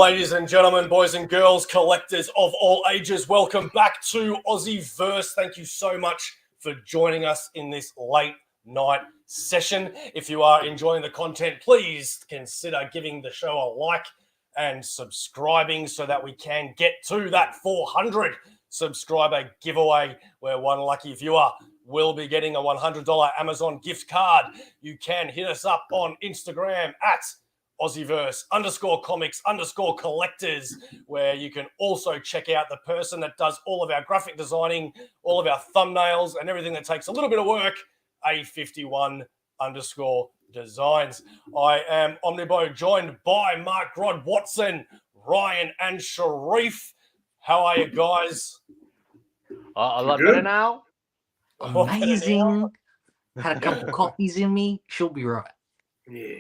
Ladies and gentlemen, boys and girls, collectors of all ages, welcome back to AussieVerse. Thank you so much for joining us in this late night session. If you are enjoying the content, please consider giving the show a like and subscribing so that we can get to that 400 subscriber giveaway where one lucky viewer will be getting a $100 Amazon gift card. You can hit us up on Instagram at AussieVerse _comics_collectors, where you can also check out the person that does all of our graphic designing, all of our thumbnails, and everything that takes a little bit of work, A51_designs. I am OmniBeau, joined by Mark, Grodd, Watson, Ryan, and Sharif. How are you guys? A lot better now. Amazing. Had a couple coffees in me. She'll be right. Yeah.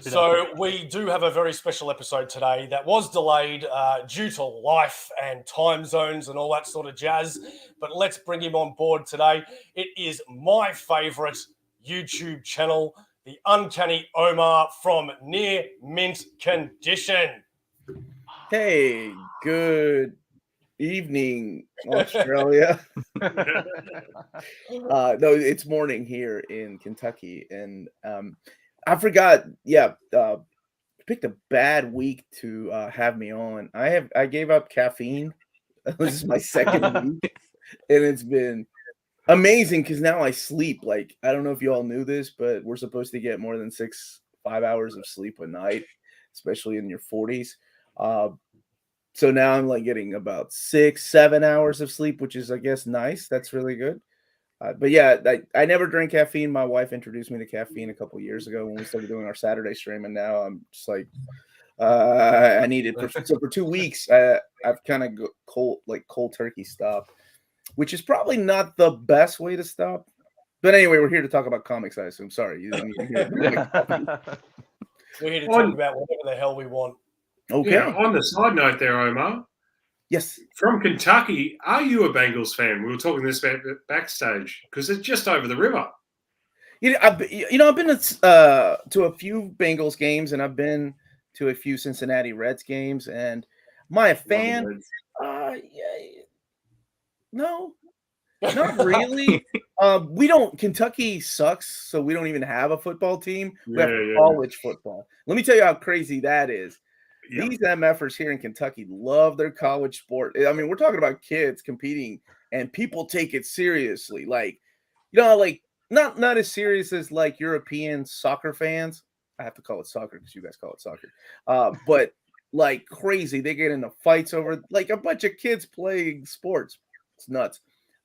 So we do have a very special episode today that was delayed due to life and time zones and all that sort of jazz. But let's bring him on board today. It is my favorite YouTube channel, the Uncanny Omar from Near Mint Condition. Hey, good evening, Australia. No, it's morning here in Kentucky, and I forgot. Picked a bad week to have me on. I gave up caffeine. This is my second week, and it's been amazing because now I sleep. Like, I don't know if you all knew this, but we're supposed to get more than 5 hours of sleep a night, especially in your 40s. So now I'm like getting about 6-7 hours of sleep, which is, I guess, nice. That's really good. But yeah, I never drank caffeine. My wife introduced me to caffeine a couple years ago when we started doing our Saturday stream, and now I'm just like, I need it. So for 2 weeks, I've kind of cold turkey stopped, which is probably not the best way to stop. But anyway, we're here to talk about comics, I assume. Sorry, you didn't need to hear about We're here to talk about whatever the hell we want. Okay. Yeah, on the side note there, Omar. Yes. From Kentucky, are you a Bengals fan? We were talking this about backstage because it's just over the river. I've been to a few Bengals games, and I've been to a few Cincinnati Reds games. And am I a fan? No, not really. Kentucky sucks, so we don't even have a football team. We have college football. Let me tell you how crazy that is. Yep. These MFers here in Kentucky love their college sport. I mean, we're talking about kids competing, and people take it seriously. Like, not as serious as like European soccer fans. I have to call it soccer because you guys call it soccer. But like crazy, they get into fights over like a bunch of kids playing sports. It's nuts.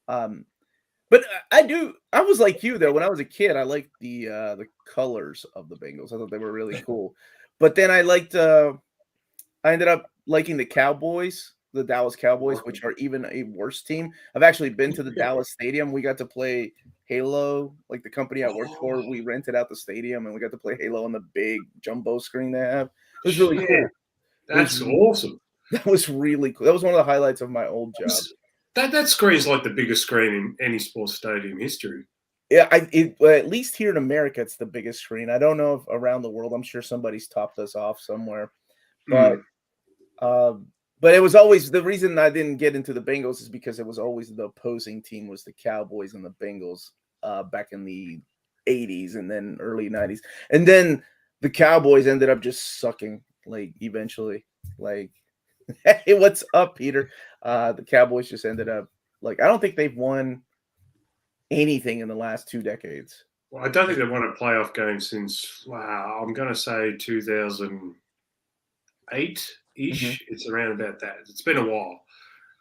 But I was like you though. When I was a kid, I liked the colors of the Bengals. I thought they were really cool. But then I ended up liking the Cowboys, the Dallas Cowboys, which are even a worse team. I've actually been to the Dallas Stadium. We got to play Halo, like the company I worked for. We rented out the stadium, and we got to play Halo on the big jumbo screen they have. It was really cool. That's awesome. That was really cool. That was one of the highlights of my old job. That screen's like the biggest screen in any sports stadium history. Yeah, at least here in America, it's the biggest screen. I don't know if around the world. I'm sure somebody's topped us off somewhere. But it was always the reason I didn't get into the Bengals is because it was always the opposing team was the Cowboys and the Bengals back in the 80s and then early 90s. And then the Cowboys ended up just sucking like eventually. Like, hey, what's up, Peter? The Cowboys just ended up like I don't think they've won anything in the last 2 decades. Well, I don't think they've won a playoff game since I'm going to say 2008-ish. It's around about that. It's been a while.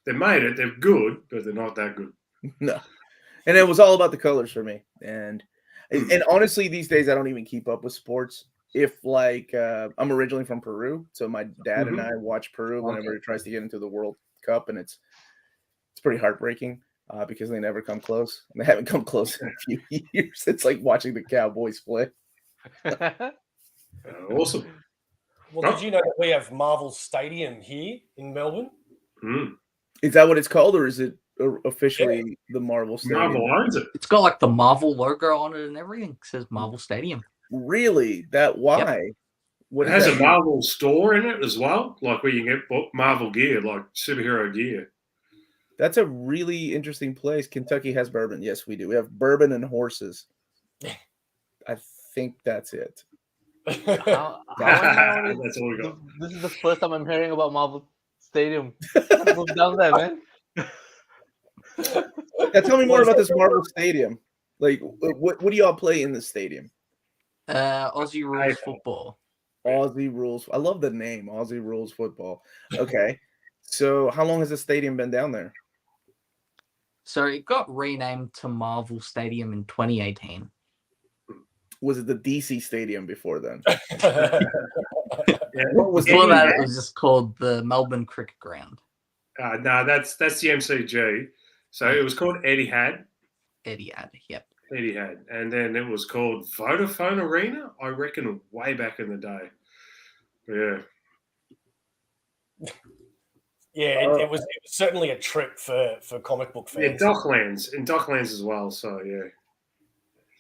They made it. They're good, but they're not that good. No. And it was all about the colors for me. And honestly, these days I don't even keep up with sports. If like I'm originally from Peru, so my dad and I watch Peru whenever he tries to get into the World Cup, and it's pretty heartbreaking because they never come close. And they haven't come close in a few years. It's like watching the Cowboys play. Awesome. Well, did you know that we have Marvel Stadium here in Melbourne? Is that what it's called, or is it officially the Marvel Stadium? Marvel owns it. It's got like the Marvel logo on it and everything. It says Marvel Stadium. Really? Why? Yep. What It is has that? a Marvel store in it as well, like where you can get Marvel gear, like superhero gear. That's a really interesting place. Kentucky has bourbon. Yes, we do. We have bourbon and horses. I think that's it. How am I only? That's all we got. This is the first time I'm hearing about Marvel Stadium. Move down there, man. Yeah, tell me more about this Marvel Stadium. Like, what do y'all play in the stadium? Aussie rules football. Aussie rules. I love the name, Aussie rules football. Okay, so how long has the stadium been down there? So it got renamed to Marvel Stadium in 2018. Was it the DC Stadium before then? Yeah. What was Before that, it? it was just called the Melbourne Cricket Ground. No, that's the MCG. So it was called Etihad. Etihad, yep. Etihad, and then it was called Vodafone Arena. I reckon way back in the day. Yeah. Yeah, it was certainly a trip for comic book Yeah, fans. Docklands as well. So yeah.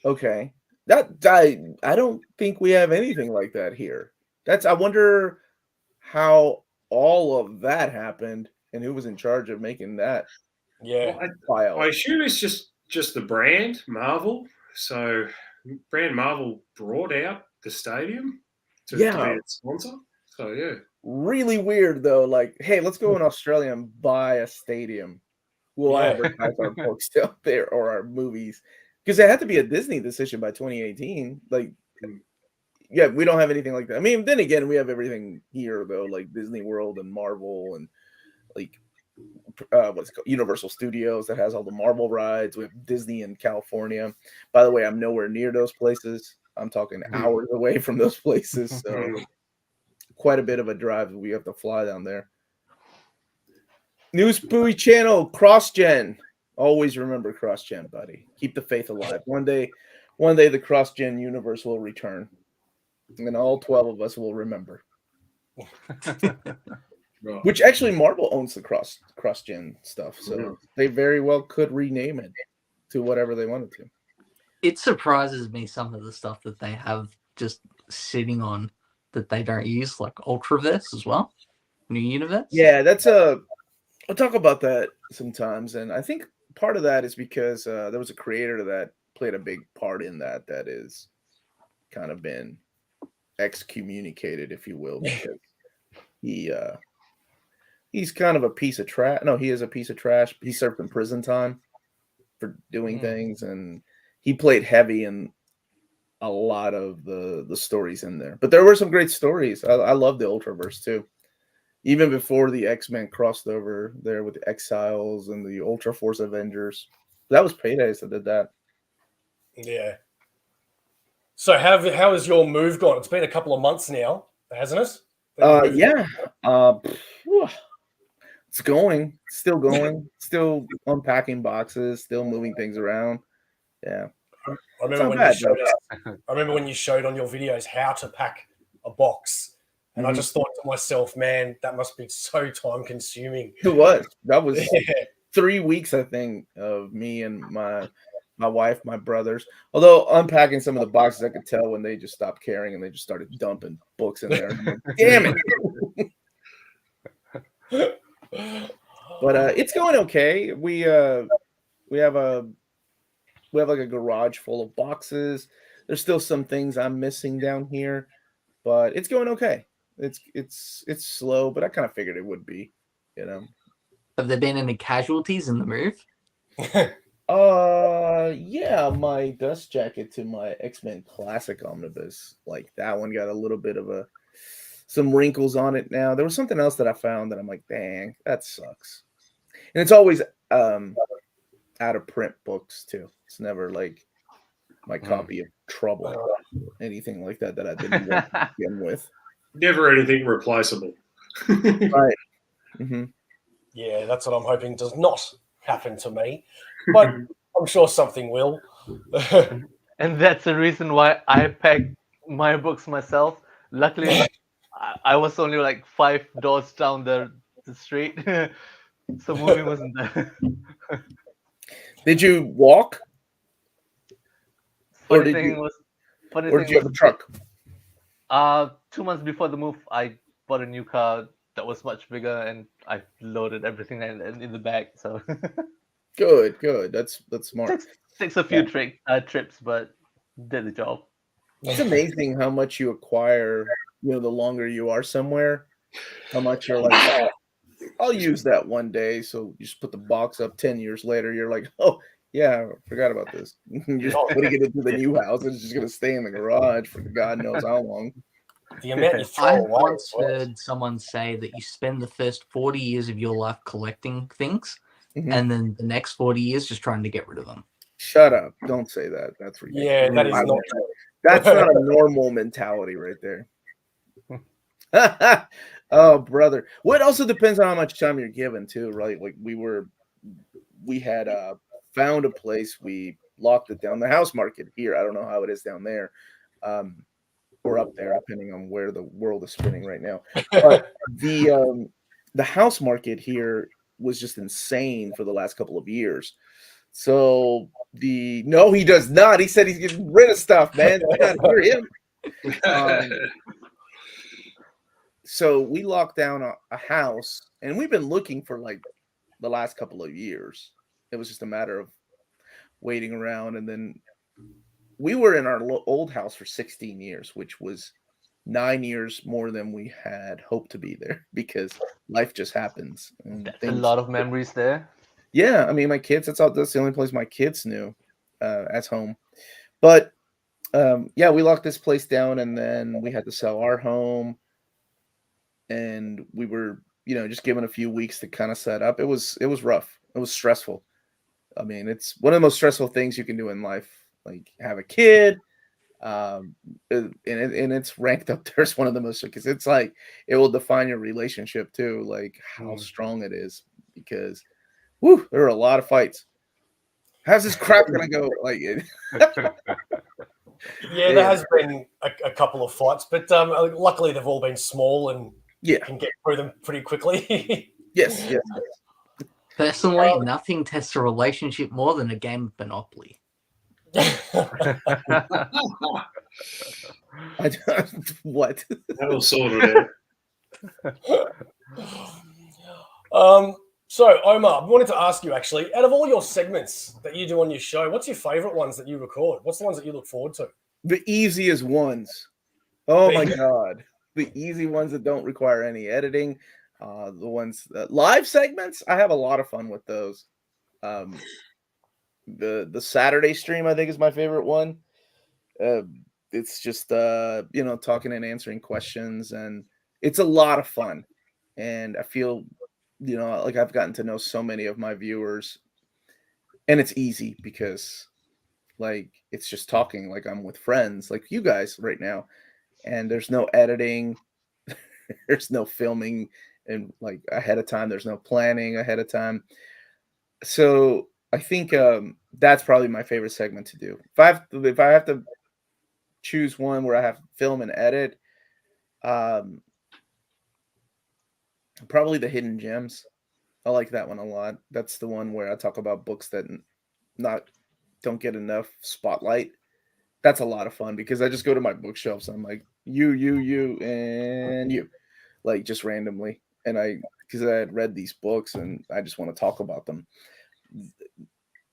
Okay, that I don't think we have anything like that here. I wonder how all of that happened and who was in charge of making that Yeah. Well, file. I assume it's just the brand Marvel. So brand Marvel brought out the stadium to be its sponsor. So yeah. Really weird though. Like, hey, let's go in Australia and buy a stadium. We'll advertise our books out there or our movies because it had to be a Disney decision by 2018. Like, yeah, we don't have anything like that. I mean, then again, we have everything here though, like Disney World and Marvel and like what's it called, Universal Studios that has all the Marvel rides. We have Disney in California. By the way, I'm nowhere near those places. I'm talking hours away from those places. So quite a bit of a drive. We have to fly down there. News Buoy channel, CrossGen. Always remember CrossGen, buddy. Keep the faith alive. One day the CrossGen universe will return. And all 12 of us will remember. Which actually Marvel owns the CrossGen stuff. So they very well could rename it to whatever they wanted to. It surprises me some of the stuff that they have just sitting on that they don't use, like UltraVerse as well. New Universe. Yeah, I'll talk about that sometimes. And I think part of that is because there was a creator that played a big part in that is kind of been excommunicated, if you will, because he's kind of a piece of trash. No, he is a piece of trash. He served in prison time for doing things, and he played heavy in a lot of the stories in there. But there were some great stories. I love the Ultraverse too. Even before the X-Men crossed over there with the Exiles and the Ultra Force Avengers. That was Paydays that did that. Yeah. So how has your move gone? It's been a couple of months now, hasn't it? Yeah. It's going. Still going. Still unpacking boxes. Still moving things around. Yeah. I remember when you showed on your videos how to pack a box. And I just thought to myself, man, that must be so time consuming. It was. That was 3 weeks, I think, of me and my wife, my brothers. Although unpacking some of the boxes, I could tell when they just stopped caring and they just started dumping books in there. Like, damn it. But it's going okay. We have like a garage full of boxes. There's still some things I'm missing down here, but it's going okay. It's slow, but I kind of figured it would be, you know. Have there been any casualties in the move? Yeah, my dust jacket to my X-Men Classic Omnibus, like that one got a little bit of some wrinkles on it now. There was something else that I found that I'm like, dang, that sucks. And it's always out of print books too. It's never like my copy of Trouble, anything like that I didn't want to begin with. Never anything replaceable. Right. Mm-hmm. Yeah, that's what I'm hoping does not happen to me. But I'm sure something will. And that's the reason why I packed my books myself. Luckily, I was only like 5 doors down the street. So moving wasn't there. Did you walk? Or Funny did thing you was, have a truck? 2 months before the move, I bought a new car that was much bigger, and I loaded everything in the back. So Good. That's smart. takes a few trips, but did the job. It's amazing how much you acquire, the longer you are somewhere, how much you're like, oh, I'll use that one day. So you just put the box up 10 years later, you're like, oh, yeah, I forgot about this. You're just putting it into the new house, and it's just going to stay in the garage for God knows how long. The amount you throw I away. once as well. heard someone say that you spend the first 40 years of your life collecting things, Mhm. and then the next 40 years just trying to get rid of them. Shut up. Don't say that. That's ridiculous. Yeah, that is not That's not a normal mentality right there. Oh, brother. Well, it also depends on how much time you're given too, right? Like we had found a place, we locked it down. The house market here, I don't know how it is down there. Or up there, depending on where the world is spinning right now. But the house market here was just insane for the last couple of years. So no, he does not. He said he's getting rid of stuff, man. I gotta hear him. So we locked down a house, and we've been looking for like the last couple of years. It was just a matter of waiting around, and then we were in our old house for 16 years, which was 9 years more than we had hoped to be there because life just happens. And That's a lot of memories there. Yeah, I mean, my kids. That's the only place my kids knew as home. But yeah, we locked this place down, and then we had to sell our home, and we were, just given a few weeks to kind of set up. It was rough. It was stressful. I mean, it's one of the most stressful things you can do in life. Like have a kid, and it's ranked up there as one of the most, because it's like it will define your relationship too, like how strong it is. Because, whew, there are a lot of fights. How's this crap gonna go? Like, Yeah, there has been a couple of fights, but luckily they've all been small and can get through them pretty quickly. Yes. Personally, nothing tests a relationship more than a game of Monopoly. What? That'll sort it out. So, Omar, I wanted to ask you actually, out of all your segments that you do on your show, what's your favorite ones that you record? What's the ones that you look forward to? The easiest ones. Oh my God. The easy ones that don't require any editing. The ones that live segments, I have a lot of fun with those. The Saturday stream, I think, is my favorite one. It's just talking and answering questions, and it's a lot of fun. And I feel, like I've gotten to know so many of my viewers, and it's easy because like it's just talking like I'm with friends, like you guys right now, and there's no editing, there's no filming, and like ahead of time, there's no planning ahead of time. So I think that's probably my favorite segment to do. If I have to choose one where I have to film and edit, probably the hidden gems. I like that one a lot. That's the one where I talk about books that don't get enough spotlight. That's a lot of fun because I just go to my bookshelves and I'm like, you, and you, like just randomly. And because I had read these books and I just want to talk about them.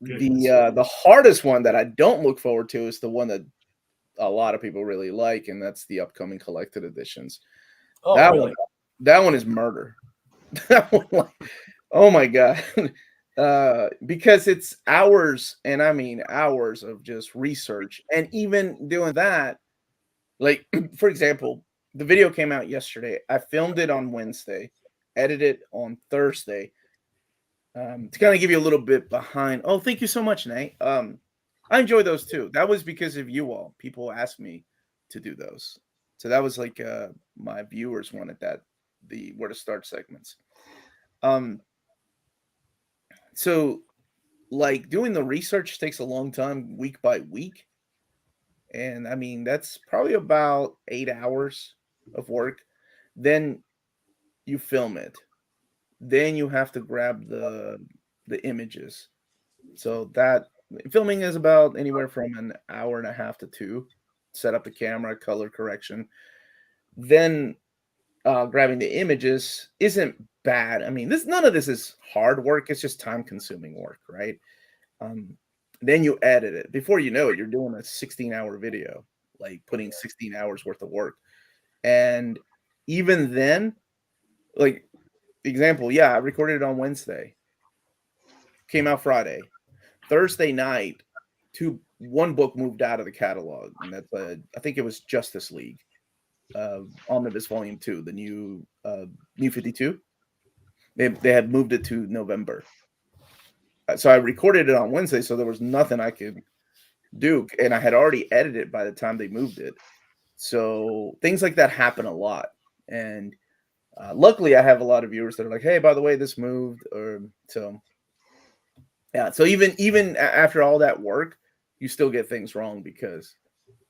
The hardest one that I don't look forward to is the one that a lot of people really like, and that's the upcoming collected editions. Oh, that really? That one is murder. That one, like, oh my God. Because it's hours, and I mean hours of just research. And even doing that, like, for example, the video came out yesterday. I filmed it on Wednesday, edited on Thursday. To kind of give you a little bit behind. Oh, thank you so much, Nate. I enjoy those too. That was because of you all. People asked me to do those. So that was like my viewers wanted that, the where to start segments. So like doing the research takes a long time, week by week. And I mean, that's probably about 8 hours of work. Then you film it. Then you have to grab the images. So that filming is about anywhere from an hour and a half to 2. Set up the camera, color correction. then grabbing the images isn't bad. I mean, none of this is hard work. It's just time-consuming work, right? Then you edit it. Before you know it, you're doing a 16-hour video, like putting 16 hours worth of work. And even then, like, example, yeah, I recorded it on Wednesday. Came out Friday. Thursday night, one book moved out of the catalog, and that's I think it was Justice League, Omnibus Volume 2, the new 52. They had moved it to November. So I recorded it on Wednesday, so there was nothing I could do, and I had already edited it by the time they moved it. So things like that happen a lot, and luckily I have a lot of viewers that are like, "Hey, by the way, this moved," or so. Yeah, so even after all that work, you still get things wrong because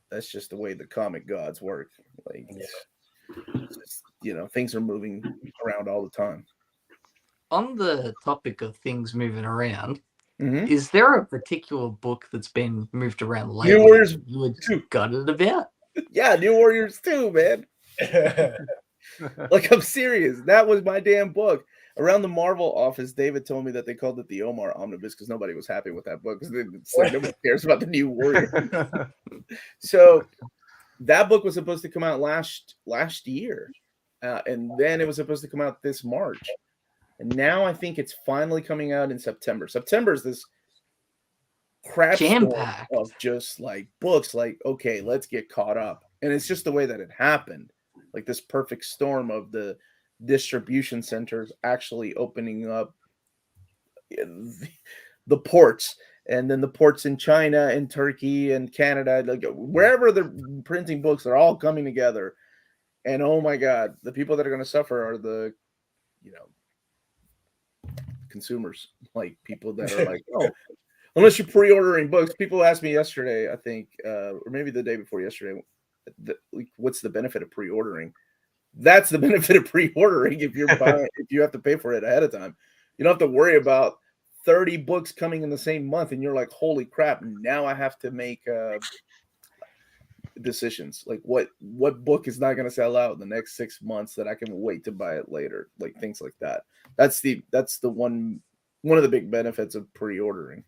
that's just the way the comic gods work. Like, just, things are moving around all the time. On the topic of things moving around, is there a particular book that's been moved around lately New Warriors you were gutted about? Yeah, New Warriors 2, man. Like, I'm serious. That was my damn book. Around the Marvel office, David told me that they called it the Omar Omnibus because nobody was happy with that book. Because it's like nobody cares about the New Warrior. So that book was supposed to come out last year, and then it was supposed to come out this March, and now I think it's finally coming out in September. September is this crap jam-packed of just like books. Like, okay, let's get caught up, and it's just the way that it happened. Like this perfect storm of the distribution centers actually opening up the ports, and then the ports in China and Turkey and Canada, like wherever they're printing books, they're all coming together. And oh my God, the people that are going to suffer are the, consumers, like people that are like, oh, unless you're pre-ordering books. People asked me yesterday, I think, or maybe the day before yesterday, what's the benefit of pre-ordering? That's the benefit of pre-ordering. If you're buying, if you have to pay for it ahead of time, you don't have to worry about 30 books coming in the same month, and you're like, holy crap! Now I have to make decisions. Like, what book is not going to sell out in the next 6 months that I can wait to buy it later? Like things like that. That's the one of the big benefits of pre-ordering.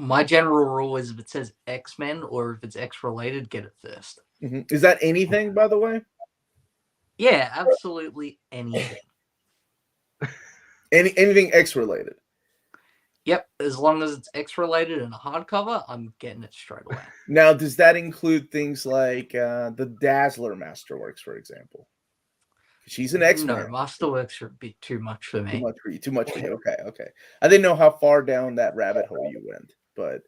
My general rule is if it says X-Men or if it's X-related, get it first. Is that anything, by the way? Yeah, absolutely anything. Anything X-related? Yep, as long as it's X-related and a hardcover, I'm getting it straight away. Now, does that include things like the Dazzler Masterworks, for example? She's an X-Men. No, Masterworks are a bit too much for me. Too much for you. Okay. I didn't know how far down that rabbit hole you went, but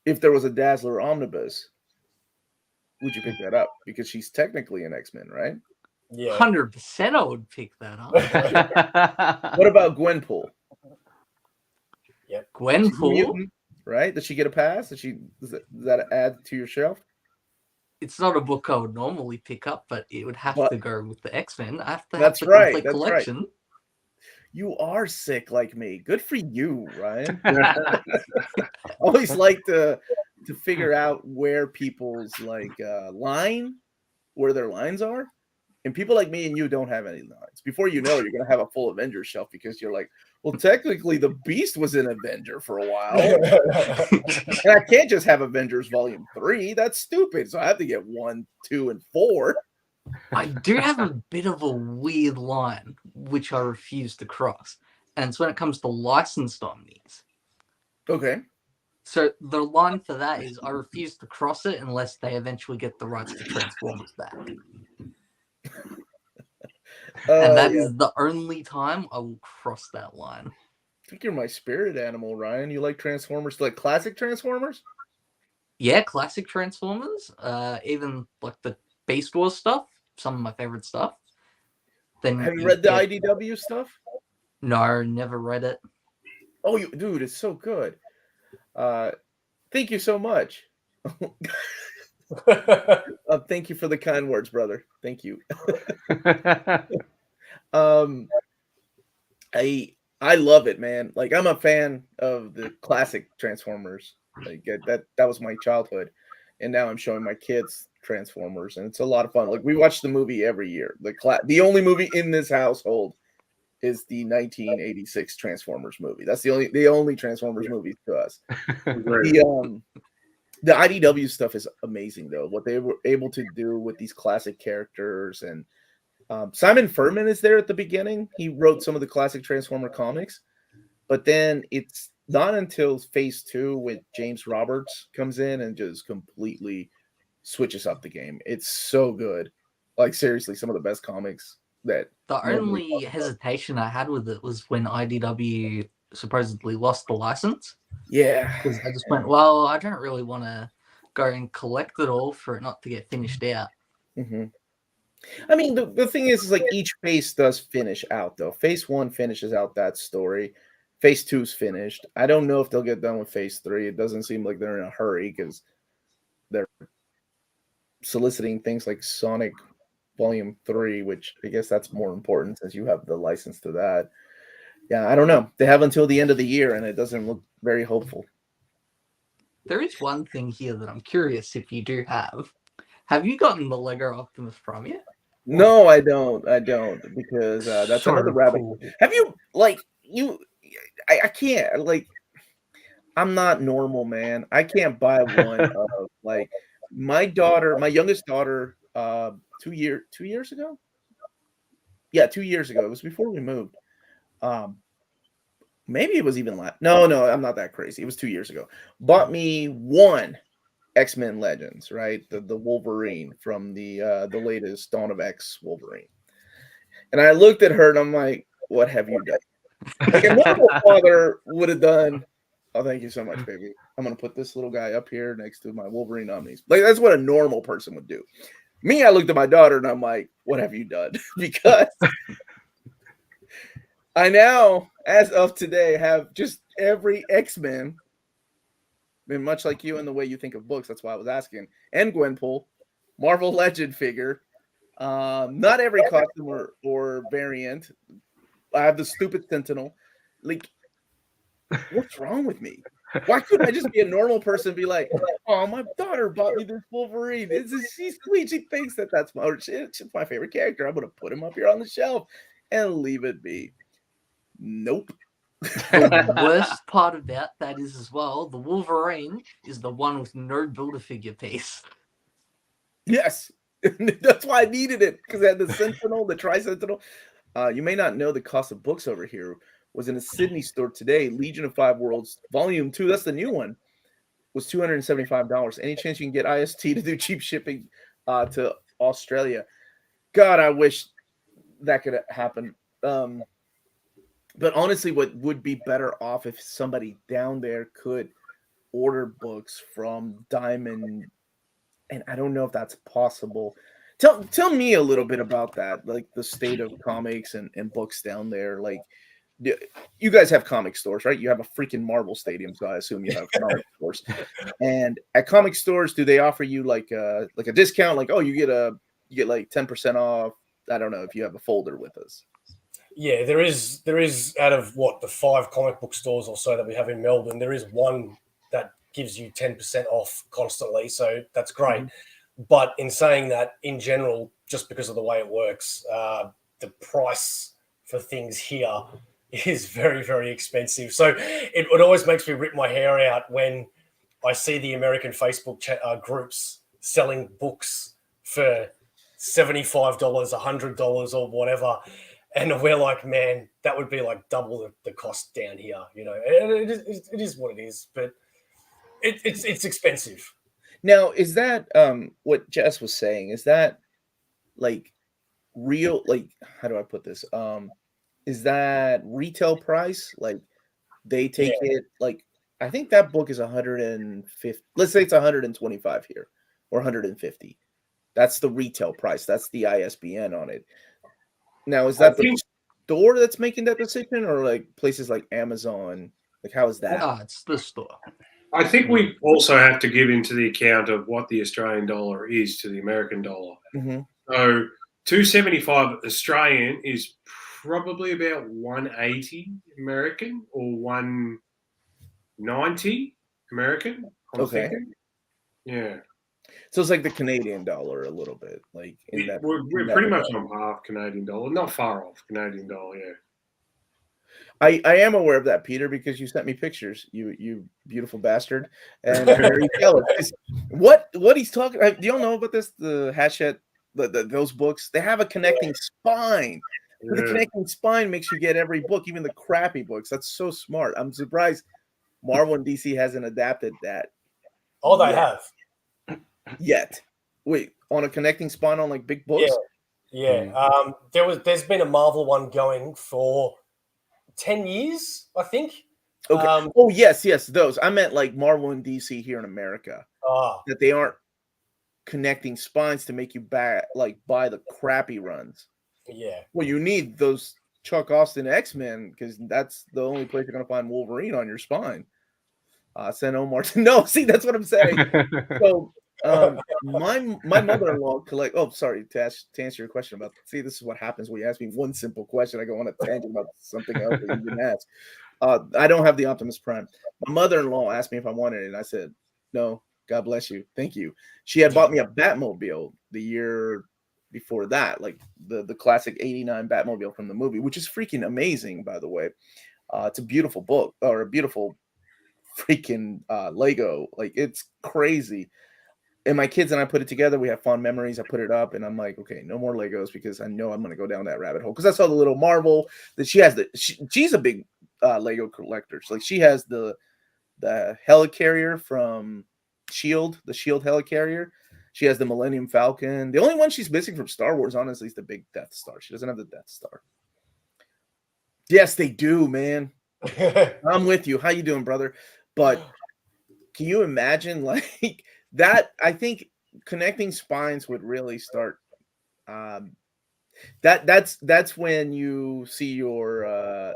if there was a Dazzler Omnibus, would you pick that up? Because she's technically an X-Men, right? Yeah, 100% I would pick that up. What about Gwenpool? Yep. Gwenpool? Right? Does she get a pass? Does that add to your shelf? It's not a book I would normally pick up, but it would have to go with the X-Men. I have to That's have the right. complete That's collection. Right. You are sick like me. Good for you, Ryan. Always like to figure out where people's where their lines are. And people like me and you don't have any lines. Before you know it, you're going to have a full Avengers shelf because you're like, well, technically the Beast was an Avenger for a while. And I can't just have Avengers Volume 3. That's stupid. So I have to get 1, 2, and 4. I do have a bit of a weird line, which I refuse to cross. And it's when it comes to licensed Omnis. Okay. So the line for that is I refuse to cross it unless they eventually get the rights to Transformers back. And that is the only time I will cross that line. I think you're my spirit animal, Ryan. You like Transformers, like classic Transformers? Yeah, classic Transformers. Even like the Beast Wars stuff, some of my favorite stuff. Then have you read the IDW stuff? No, never read it. Oh, dude, it's so good. Thank you so much. Thank you for the kind words, brother. Thank you. I love it, man. Like, I'm a fan of the classic Transformers. Like that was my childhood, and now I'm showing my kids Transformers, and it's a lot of fun. Like we watch the movie every year. The only movie in this household is the 1986 Transformers movie. That's the only Transformers movie to us. The IDW stuff is amazing, though. What they were able to do with these classic characters, and Simon Furman is there at the beginning. He wrote some of the classic Transformer comics, but then it's not until Phase 2 with James Roberts comes in and just completely switches up the game. It's so good. Like seriously, some of the best comics that. The only hesitation I had with it was when IDW supposedly lost the license. Yeah. Because I just went, well, I don't really want to go and collect it all for it not to get finished out. Mm-hmm. I mean, the thing is like each phase does finish out, though. Phase 1 finishes out that story. Phase 2's finished. I don't know if they'll get done with Phase 3. It doesn't seem like they're in a hurry because they're soliciting things like Sonic Volume 3, which I guess that's more important since you have the license to that. Yeah, I don't know. They have until the end of the year, and it doesn't look very hopeful. There is one thing here that I'm curious if you do have. Have you gotten the Lego Optimus Prime yet? No, I don't. Because that's So another rabbit. cool. Have you, I can't, I'm not normal, man. I can't buy one of, my youngest daughter, 2 years ago? Yeah, 2 years ago. It was before we moved. Maybe it was even last. No, I'm not that crazy. It was 2 years ago. Bought me one X-Men Legends, right? The Wolverine from the latest Dawn of X Wolverine. And I looked at her and I'm like, what have you done? Like a normal father would have done. Oh, thank you so much, baby. I'm gonna put this little guy up here next to my Wolverine Omnis. Like that's what a normal person would do. Me, I looked at my daughter and I'm like, what have you done? Because I now, as of today, have just every X-Men, and much like you in the way you think of books, that's why I was asking, and Gwenpool, Marvel Legend figure. Not every costume or variant. I have the stupid Sentinel. Like, what's wrong with me? Why couldn't I just be a normal person and be like, oh, my daughter bought me this Wolverine. She's sweet. She thinks that's she's my favorite character. I'm going to put him up here on the shelf and leave it be. Nope. The worst part about that is as well, the Wolverine is the one with no Build-A-Figure piece. Yes. That's why I needed it, because I had the Sentinel, the Tri-Sentinel. You may not know the cost of books over here. Was in a Sydney store today. Legion of Five Worlds Volume 2, that's the new one, was $275. Any chance you can get IST to do cheap shipping to Australia? God, I wish that could happen. But honestly, what would be better off if somebody down there could order books from Diamond, and I don't know if that's possible. Tell me a little bit about that, like the state of comics and books down there. Like, you guys have comic stores, right? You have a freaking Marvel Stadium, so I assume you have comic stores. And at comic stores, do they offer you like a discount? Like, oh, you get like 10% off. I don't know if you have a folder with us. Yeah, there is out of the 5 comic book stores or so that we have in Melbourne, there is one that gives you 10% off constantly. So that's great. Mm-hmm. But in saying that, in general, just because of the way it works, the price for things here is very, very expensive. So it always makes me rip my hair out when I see the American Facebook groups selling books for $75, $100 or whatever. And we're like, man, that would be like double the cost down here, you know. And it is what it is, but it's expensive. Now, is that what Jess was saying? Is that like real? Like, how do I put this? Is that retail price? Like, they take it like, I think that book is 150. Let's say it's 125 here or 150. That's the retail price. That's the ISBN on it. Now, is that the store that's making that decision, or like places like Amazon? Like, how is that? No, it's the store. I think we also have to give into the account of what the Australian dollar is to the American dollar. Mm-hmm. So $2.75 Australian is probably about 180 American or 190 American. I'm thinking. Yeah. So it's like the Canadian dollar a little bit, like in that. We're pretty much on par Canadian dollar, not far off Canadian dollar. Yeah. I am aware of that, Peter, because you sent me pictures. You beautiful bastard, and I'm very jealous. What he's talking? Do y'all know about this? The Hachette, those books, they have a connecting spine. Yeah. The connecting spine makes you get every book, even the crappy books. That's so smart. I'm surprised Marvel and DC hasn't adapted that. Oh, they have. Yet. Wait, on a connecting spine on like big books? Yeah. There's been a Marvel one going for 10 years, I think. Okay. Yes, those. I meant like Marvel and DC here in America. That they aren't connecting spines to make you buy the crappy runs. Yeah. Well, you need those Chuck Austin X-Men because that's the only place you're gonna find Wolverine on your spine. Send Omar to no. See, that's what I'm saying. So my mother-in-law collect. Oh, sorry to answer your question about. See, this is what happens when you ask me one simple question. I go on a tangent about something else that you didn't ask. I don't have the Optimus Prime. My mother-in-law asked me if I wanted it, and I said no. God bless you. Thank you. She had bought me a Batmobile the year before that, like the classic '89 Batmobile from the movie, which is freaking amazing, by the way. It's a beautiful book or a beautiful freaking Lego. Like it's crazy. And my kids and I put it together. We have fond memories. I put it up, and I'm like, okay, no more Legos because I know I'm going to go down that rabbit hole. Because I saw the little Marvel that she has. She's a big Lego collector. So like she has the helicarrier from Shield, the Shield helicarrier. She has the Millennium Falcon. The only one she's missing from Star Wars, honestly, is the big Death Star. She doesn't have the Death Star. Yes, they do, man. I'm with you. How you doing, brother? But can you imagine like that? I think connecting spines would really start. That's when you see your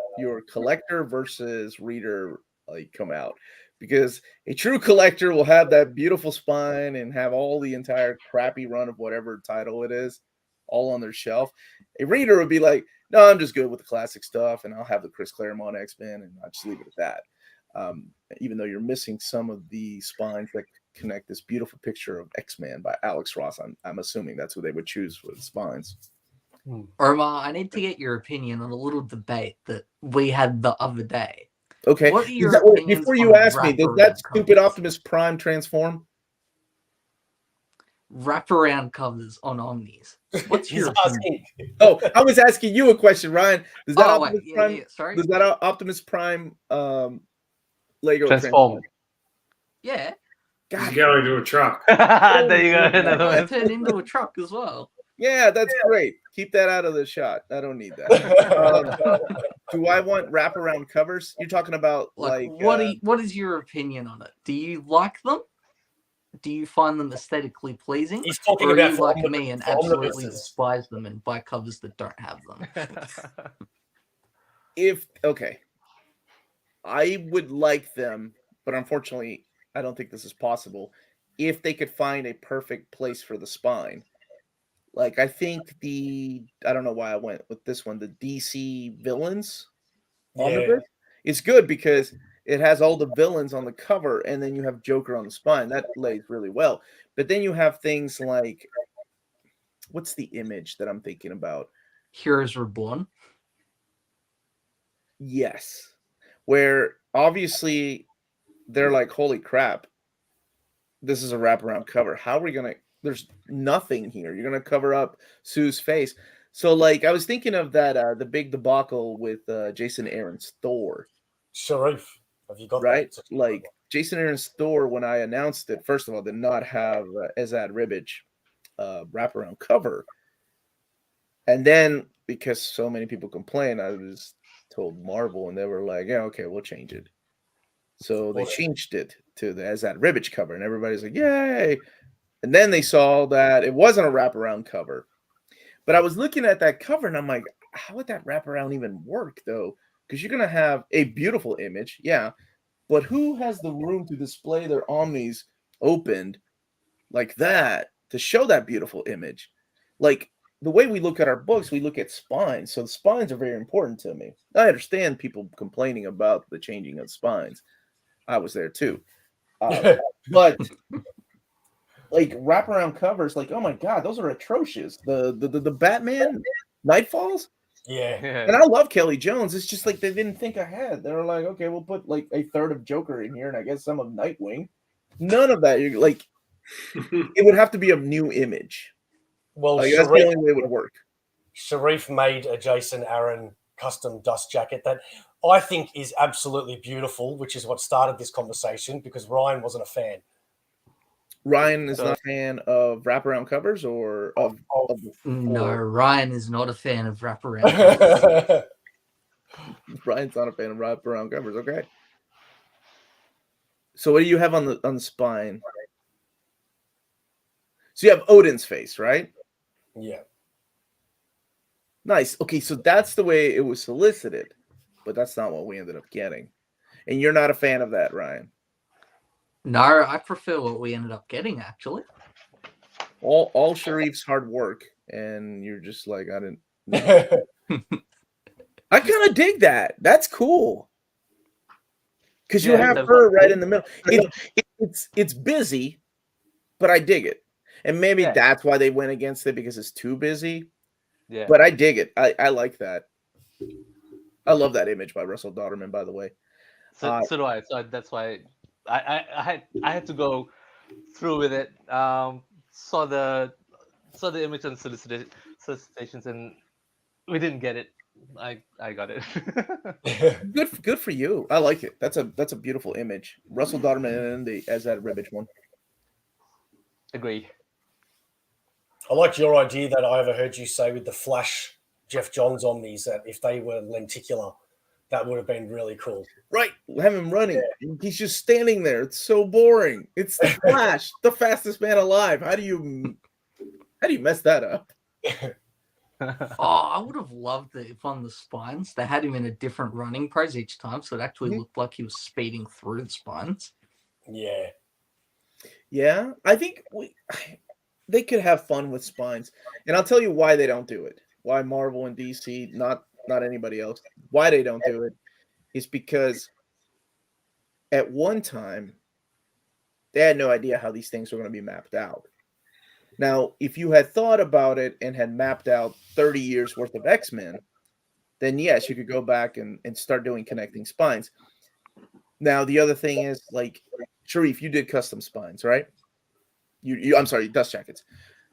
collector versus reader like come out, because a true collector will have that beautiful spine and have all the entire crappy run of whatever title it is all on their shelf. A reader would be like, no, I'm just good with the classic stuff, and I'll have the Chris Claremont X-Men, and I'll just leave it at that. Even though you're missing some of the spines that connect this beautiful picture of X-Man by Alex Ross. I'm assuming that's who they would choose for the spines. Omar, I need to get your opinion on a little debate that we had the other day. Okay. What are your opinions before you ask me, does that stupid covers? Optimus Prime transform? Wraparound covers on Omnis. What's your opinion? Oh, I was asking you a question, Ryan. Does that Sorry. Does that Optimus Prime Lego transform? Yeah. God. You go into a truck. There you go. Another one. Turn into a truck as well. Yeah, that's great. Keep that out of the shot. I don't need that. Do I want wraparound covers? You're talking about like what is your opinion on it? Do you like them? Do you find them aesthetically pleasing? He's talking or about are you like me and absolutely despise them and buy covers that don't have them? I would like them, but unfortunately, I don't think this is possible. If they could find a perfect place for the spine. Like, I think I don't know why I went with this one, the DC villains. Yeah. It's good because it has all the villains on the cover, and then you have Joker on the spine. That lays really well. But then you have things like, what's the image that I'm thinking about? Heroes Reborn. Yes. Where obviously they're like, holy crap, this is a wraparound cover. How are we going to... There's nothing here. You're going to cover up Sue's face. So, like, I was thinking of that, the big debacle with Jason Aaron's Thor. Sharif, have you got right? that? Like, Jason Aaron's Thor, when I announced it, first of all, did not have Ezad Ribbage wraparound cover. And then, because so many people complained, I was told Marvel, and they were like, yeah, okay, we'll change it. So they changed it to the Ezad Ribbage cover, and everybody's like, yay! And then they saw that it wasn't a wraparound cover. But I was looking at that cover, and I'm like, how would that wraparound even work, though? Because you're going to have a beautiful image, yeah. But who has the room to display their Omnis opened like that to show that beautiful image? Like, the way we look at our books, we look at spines. So the spines are very important to me. I understand people complaining about the changing of spines. I was there, too. But... like wraparound covers, like, oh my god, those are atrocious. The Batman Nightfalls. Yeah. And I love Kelly Jones. It's just like they didn't think ahead. They were like, okay, we'll put like a third of Joker in here, and I guess some of Nightwing. None of that. You're like, it would have to be a new image. Well, Like, that's the only way it would work. Sharif made a Jason Aaron custom dust jacket that I think is absolutely beautiful, which is what started this conversation because Ryan wasn't a fan. Ryan is not a fan of wraparound covers or of No, Ryan is not a fan of wraparound. Ryan's not a fan of wraparound covers. Okay. So what do you have on the spine? So you have Odin's face, right? Yeah. Nice. Okay, so that's the way it was solicited, but that's not what we ended up getting. And you're not a fan of that, Ryan. No, I prefer what we ended up getting, actually. All Sharif's hard work, and you're just like, I didn't. I kind of dig that. That's cool. Because you have her right in the middle. It's busy, but I dig it. And maybe that's why they went against it, because it's too busy. Yeah. But I dig it. I like that. I love that image by Russell Dodderman, by the way. So do I. So that's why I had to go through with it. Saw the image on solicitations, and we didn't get it. I got it. Good for you. I like it. That's a beautiful image. Russell Dodderman as that Ribbage one. Agree. I like your idea that I overheard you say with the Flash Jeff Johns Omnis that if they were lenticular, that would have been really cool. Right. Have him running. Yeah. He's just standing there. It's so boring. It's the Flash, the fastest man alive. How do you mess that up? I would have loved it if on the spines they had him in a different running pose each time, so it actually looked like he was speeding through the spines. Yeah. Yeah. I think they could have fun with spines. And I'll tell you why they don't do it. Why Marvel and DC, not anybody else, why they don't do it is because at one time they had no idea how these things were going to be mapped out. Now, if you had thought about it and had mapped out 30 years worth of X-Men, then yes, you could go back and start doing connecting spines. Now, the other thing is, like, Sharif, you did custom spines, right? I'm sorry, dust jackets.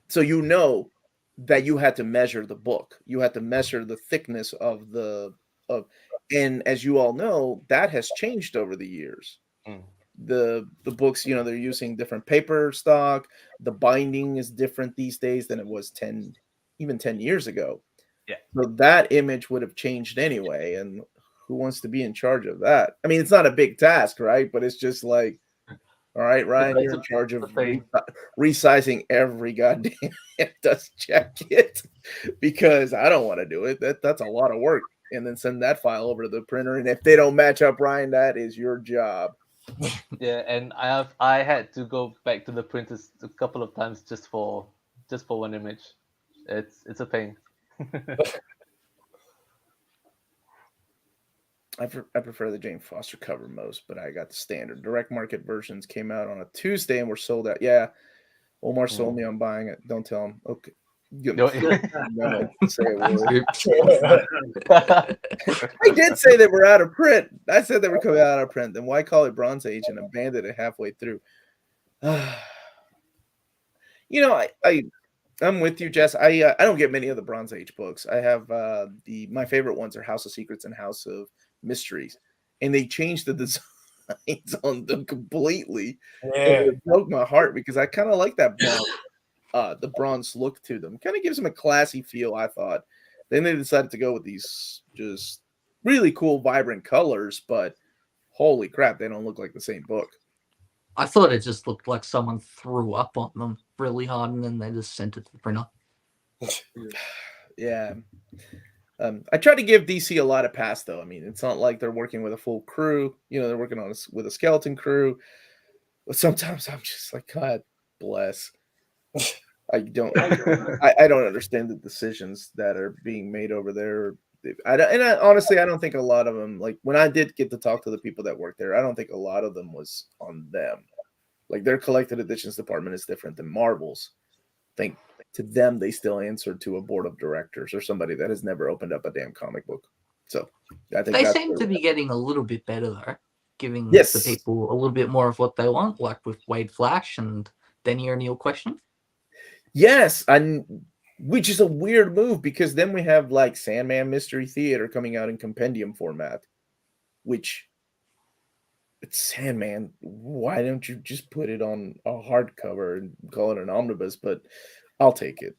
So you know that you had to measure the book. You had to measure the thickness of and as you all know, that has changed over the years. The books, they're using different paper stock. The binding is different these days than it was 10 years ago. Yeah. So that image would have changed anyway. And who wants to be in charge of that? I mean, it's not a big task, right? But it's just like, all right, Ryan, you're in charge of resizing every goddamn dust jacket because I don't want to do it. That's a lot of work. And then send that file over to the printer. And if they don't match up, Ryan, that is your job. Yeah, and I had to go back to the printers a couple of times just for one image. It's a pain. I prefer the Jane Foster cover most, but I got the standard. Direct market versions came out on a Tuesday and were sold out. Yeah, Omar sold me on buying it. Don't tell him. Okay. No, say a word. I did say they were out of print. I said they were coming out of print. Then why call it Bronze Age and abandon it halfway through? I'm with you, Jess. I don't get many of the Bronze Age books. I have my favorite ones are House of Secrets and House of Mysteries, and they changed the designs on them completely. Yeah, and it broke my heart because I kind of like that bronze, the bronze look to them. Kind of gives them a classy feel, I thought. Then they decided to go with these just really cool, vibrant colors, but holy crap, they don't look like the same book. I thought it just looked like someone threw up on them really hard, and then they just sent it to the printer. Yeah. I try to give DC a lot of pass, though. I mean, it's not like they're working with a full crew. They're working with a skeleton crew. But sometimes I'm just like, God bless. I don't understand the decisions that are being made over there. Honestly, I don't think a lot of them, like when I did get to talk to the people that work there, I don't think a lot of them was on them. Like their collected editions department is different than Marvel's. I think to them, they still answer to a board of directors or somebody that has never opened up a damn comic book. So I think They that's seem to be getting a little bit better though, giving Yes. the people a little bit more of what they want, like with Wade Flash and Denny O'Neil question. Yes, and which is a weird move because then we have like Sandman Mystery Theater coming out in compendium format, which it's Sandman. Why don't you just put it on a hardcover and call it an omnibus? But I'll take it,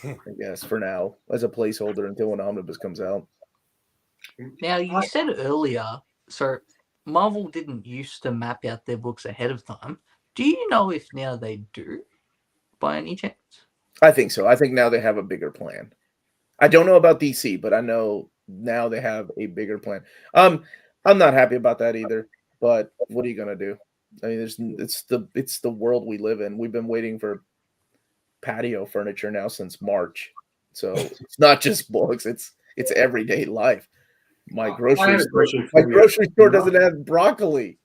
I guess, for now as a placeholder until an omnibus comes out. Now, you said earlier, so Marvel didn't used to map out their books ahead of time. Do you know if now they do, by any chance? I think so. I think now they have a bigger plan. I don't know about DC, but I know now they have a bigger plan. I'm not happy about that either. But what are you gonna do? I mean, it's the world we live in. We've been waiting for patio furniture now since March, so it's not just books. It's everyday life. My I grocery had a store, question my for you. grocery store doesn't have broccoli.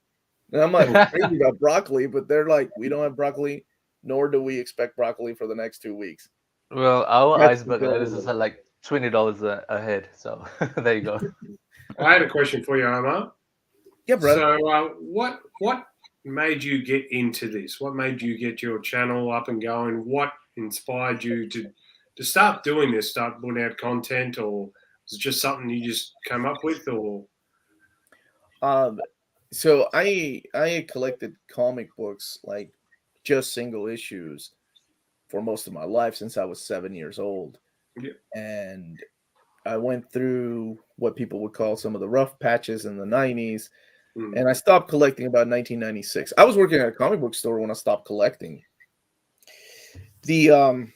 And I'm not crazy about broccoli, but they're like, we don't have broccoli, nor do we expect broccoli for the next 2 weeks. Well, our That's iceberg the lettuces are like $20 a head. So there you go. I had a question for you, Omar. Yeah, bro. So, what made you get into this? What made you get your channel up and going? What inspired you to start doing this? Start putting out content, or was it just something you just came up with, or? So I collected comic books, like just single issues, for most of my life since I was 7 years old. Yeah. And I went through what people would call some of the rough patches in the 90s. And I stopped collecting about 1996. I was working at a comic book store when I stopped collecting. I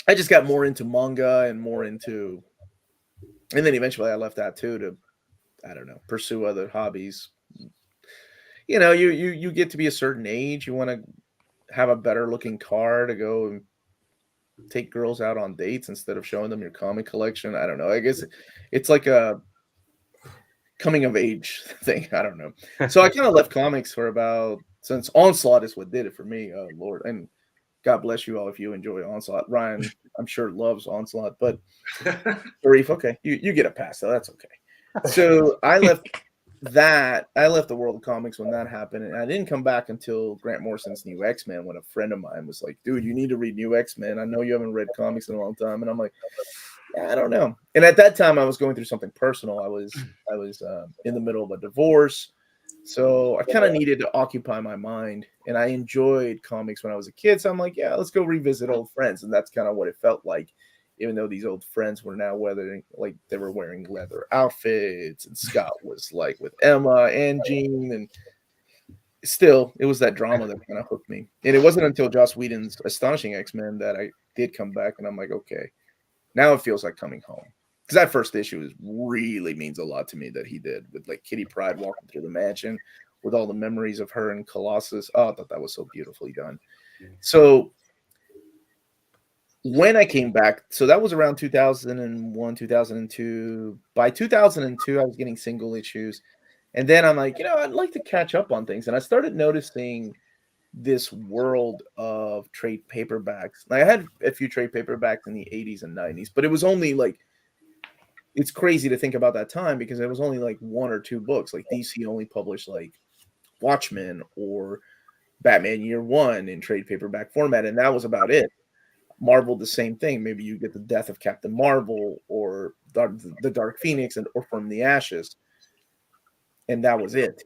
just got more into manga and more into, and then eventually I left that too to, I don't know, pursue other hobbies. You know, you get to be a certain age, you want to have a better looking car to go and take girls out on dates instead of showing them your comic collection. I don't know. I guess it's like a coming of age thing. I don't know. So I kind of left comics for about, since Onslaught is what did it for me. Oh Lord, and God bless you all if you enjoy Onslaught. Ryan, I'm sure loves Onslaught, but Sharif, okay, you get a pass, so that's okay. So I left the world of comics when that happened, and I didn't come back until Grant Morrison's New X-Men, when a friend of mine was like, dude, you need to read New X-Men. I know you haven't read comics in a long time. And I'm like, I don't know. And at that time I was going through something personal. I was in the middle of a divorce. So I kind of needed to occupy my mind, and I enjoyed comics when I was a kid. So I'm like, yeah, let's go revisit old friends. And that's kind of what it felt like, even though these old friends were now like they were wearing leather outfits, and Scott was like with Emma and Jean, and still it was that drama that kind of hooked me. And it wasn't until Joss Whedon's Astonishing X-Men that I did come back, and I'm like, okay, now it feels like coming home. Because that first issue really means a lot to me that he did, with like Kitty Pryde walking through the mansion with all the memories of her and Colossus. Oh, I thought that was so beautifully done. So when I came back, so that was around 2001, 2002. By 2002, I was getting single issues. And then I'm like, I'd like to catch up on things. And I started noticing this world of trade paperbacks. Like, I had a few trade paperbacks in the 80s and 90s, but it was only like, it's crazy to think about that time because it was only like one or two books. Like DC only published like Watchmen or Batman Year One in trade paperback format, and that was about it. Marvel, the same thing. Maybe you get the Death of Captain Marvel or the Dark Phoenix or From the Ashes, and that was it.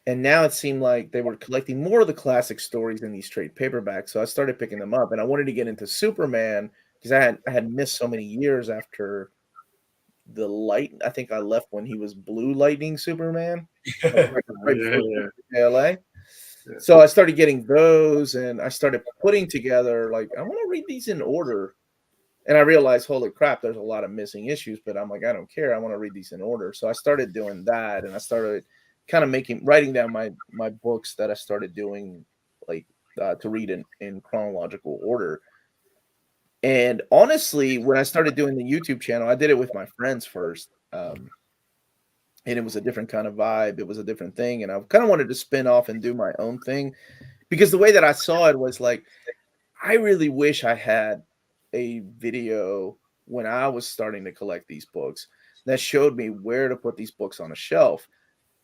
And now it seemed like they were collecting more of the classic stories in these trade paperbacks. So I started picking them up, and I wanted to get into Superman because I had missed so many years after the light. I think I left when he was Blue Lightning Superman, right LA. Yeah. So I started getting those, and I started putting together, like, I want to read these in order. And I realized, holy crap, there's a lot of missing issues, but I'm like, I don't care. I want to read these in order. So I started doing that, and I started kind of writing down my books that I started doing, like, to read in chronological order. And honestly, when I started doing the YouTube channel, I did it with my friends first. and it was a different kind of vibe. It was a different thing, and I kind of wanted to spin off and do my own thing, because the way that I saw it was like, I really wish I had a video when I was starting to collect these books that showed me where to put these books on a shelf,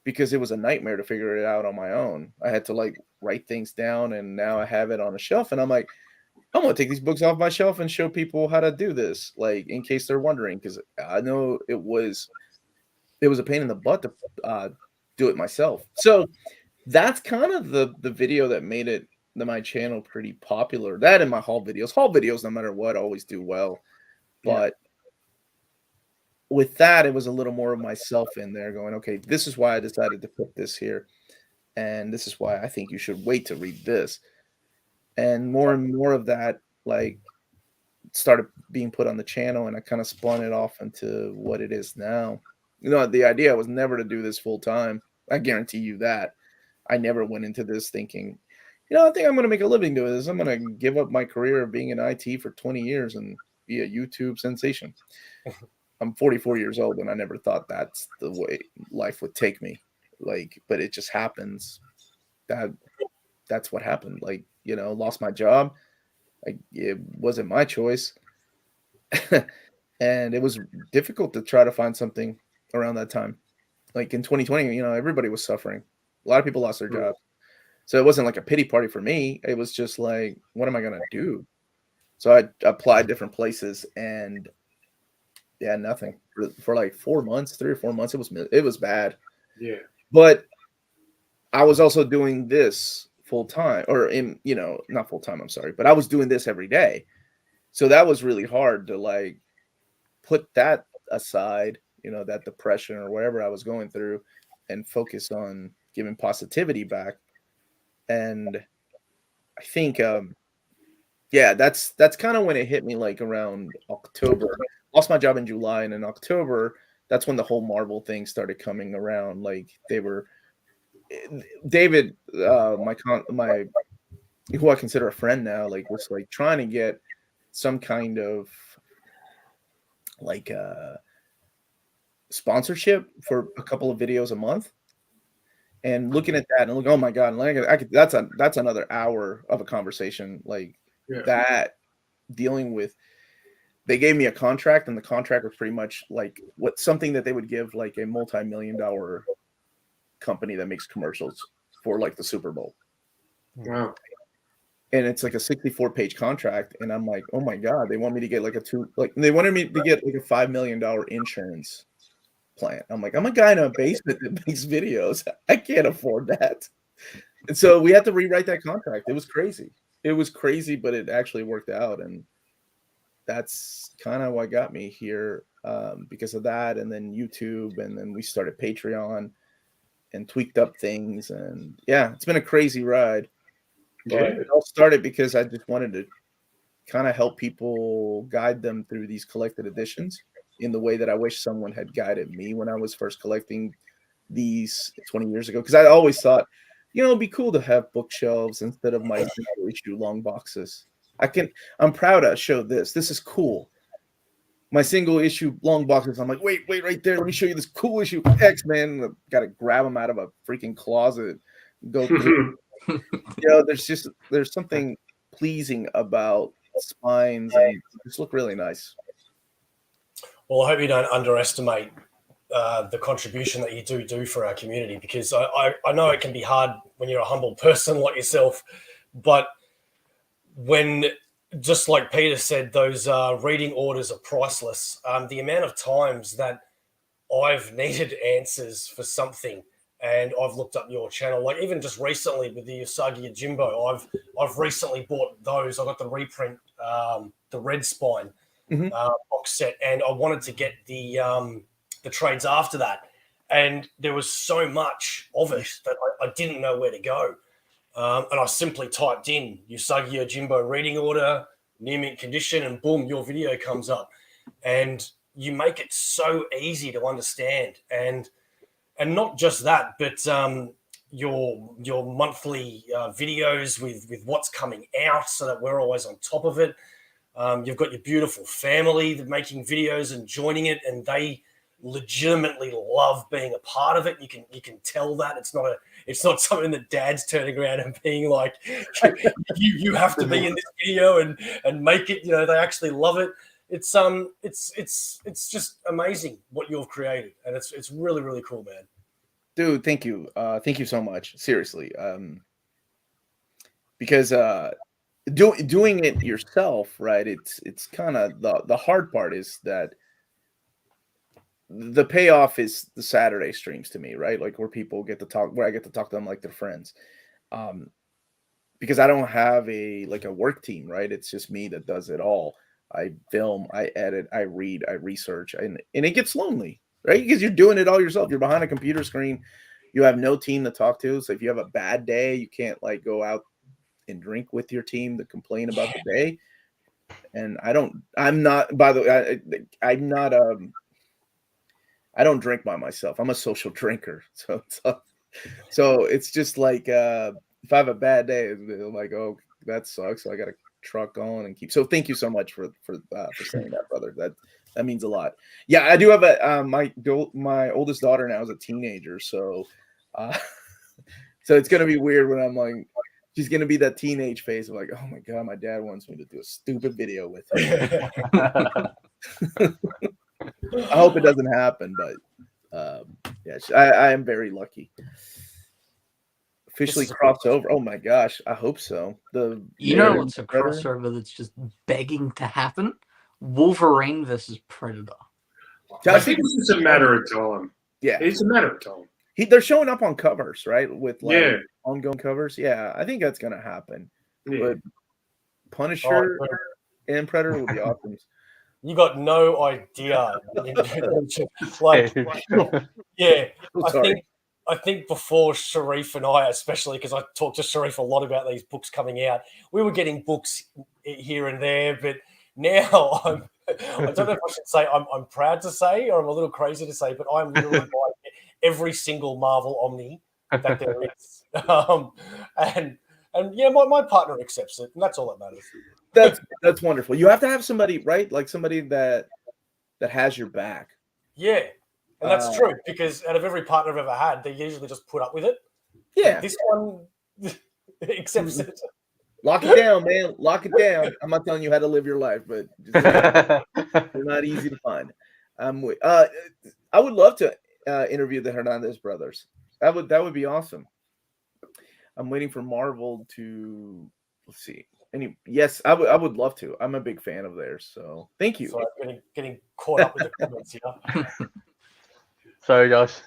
because it was a nightmare to figure it out on my own. I had to like write things down, and now I have it on a shelf, and I'm like, I'm gonna take these books off my shelf and show people how to do this, like in case they're wondering, because I know it was a pain in the butt to do it myself. So that's kind of the video that made it my channel pretty popular. That and my haul videos. Haul videos, no matter what, always do well. But with that, it was a little more of myself in there going, okay, this is why I decided to put this here. And this is why I think you should wait to read this. And more of that, like, started being put on the channel, and I kind of spun it off into what it is now. You know, the idea was never to do this full time. I guarantee you that. I never went into this thinking, you know, I think I'm going to make a living doing this. I'm going to give up my career of being in IT for 20 years and be a YouTube sensation. I'm 44 years old, and I never thought that's the way life would take me. Like, but it just happens. That's what happened. Like, you know, lost my job. It wasn't my choice. And it was difficult to try to find something around that time. Like in 2020, you know, everybody was suffering. A lot of people lost their jobs. So it wasn't like a pity party for me. It was just like, what am I going to do? So I applied different places, and yeah, nothing for like 4 months, 3 or 4 months. It was bad. Yeah. But I was also doing this full time, or in, you know, not full time, I'm sorry, but I was doing this every day. So that was really hard to like put that aside, you know, that depression or whatever I was going through, and focus on giving positivity back. And I think, yeah, that's kind of when it hit me, like around October. Lost my job in July, and in October, that's when the whole Marvel thing started coming around. Like they were, David, my who I consider a friend now, like was like trying to get some kind of like sponsorship for a couple of videos a month. And looking at that and look, oh my God, like that's another hour of a conversation. Like that, dealing with, they gave me a contract, and the contract was pretty much like something that they would give like a multi-million-dollar company that makes commercials for like the Super Bowl. Wow. And it's like a 64-page contract, and I'm like, oh my God, they want me to get they wanted me to get like a $5 million insurance plan. I'm like, I'm a guy in a basement that makes videos. I can't afford that. And so we had to rewrite that contract. It was crazy. It was crazy, but it actually worked out. And that's kind of what got me here, because of that. And then YouTube, and then we started Patreon and tweaked up things. And yeah, it's been a crazy ride. But it all started because I just wanted to kind of help people, guide them through these collected editions in the way that I wish someone had guided me when I was first collecting these 20 years ago. Because I always thought, you know, it'd be cool to have bookshelves instead of my single issue long boxes. I'm proud to show this. This is cool. My single issue long boxes. I'm like, wait, right there. Let me show you this cool issue X-Men. Got to grab them out of a freaking closet. Go through. You know, there's something pleasing about spines, and just look really nice. Well, I hope you don't underestimate the contribution that you do for our community, because I know it can be hard when you're a humble person like yourself, but when, just like Peter said, those reading orders are priceless. The amount of times that I've needed answers for something, and I've looked up your channel, like even just recently with the Usagi Yojimbo, I've recently bought those. I got the reprint, the Red Spine box set, and I wanted to get the trades after that, and there was so much of it that I didn't know where to go, and I simply typed in Usagi Yojimbo reading order, near mint condition, and boom, your video comes up, and you make it so easy to understand, and not just that, but your monthly videos with what's coming out, so that we're always on top of it. You've got your beautiful family that making videos and joining it, and they legitimately love being a part of it. You can tell that it's not something that dad's turning around and being like, you have to be in this video and make it. They actually love it. It's just amazing what you've created, and it's really, really cool, man. Dude, thank you so much, seriously. Because doing it yourself, right? It's kind of the hard part is that the payoff is the Saturday streams to me, right? Like where people get to talk, where I get to talk to them like they're friends. Because I don't have a work team, right? It's just me that does it all. I film, I edit, I read, I research, and it gets lonely, right? Because you're doing it all yourself. You're behind a computer screen. You have no team to talk to. So if you have a bad day, you can't like go out and drink with your team to complain about the day. And I don't drink by myself. I'm a social drinker. So it's just like if I have a bad day, I'm like, oh, that sucks. So I got to truck on and keep. So thank you so much for saying that, brother. That means a lot. Yeah, I do have my oldest daughter now is a teenager, so so it's gonna be weird when I'm like, she's gonna be that teenage phase of like, oh my god, my dad wants me to do a stupid video with him. I hope it doesn't happen, but yeah, I am very lucky. Officially crossover. Oh my gosh, I hope so. What's a crossover that's just begging to happen? Wolverine versus Predator. I think it's just a matter of time. Yeah, it's a matter of time. They're showing up on covers, right? With ongoing covers. Yeah, I think that's gonna happen. Yeah. But Punisher and Predator would be awesome. You got no idea. Like, yeah, I think before Sharif and I, especially because I talked to Sharif a lot about these books coming out, we were getting books here and there, but now I don't know if I should say I'm proud to say, or I'm a little crazy to say, but I'm literally buying every single Marvel Omni that there is. And yeah, my partner accepts it, and that's all that matters. That's wonderful. You have to have somebody, right? Like somebody that has your back. Yeah. And that's true, because out of every partner I've ever had, they usually just put up with it. Yeah. But this one accepts it. Lock it down, man. Lock it down. I'm not telling you how to live your life, but they're not easy to find. I would love to interview the Hernandez brothers. That would be awesome. I'm waiting for Marvel to let's see. Yes, I would love to. I'm a big fan of theirs, so thank you. So I'm getting caught up with the comments here. Sorry, Josh.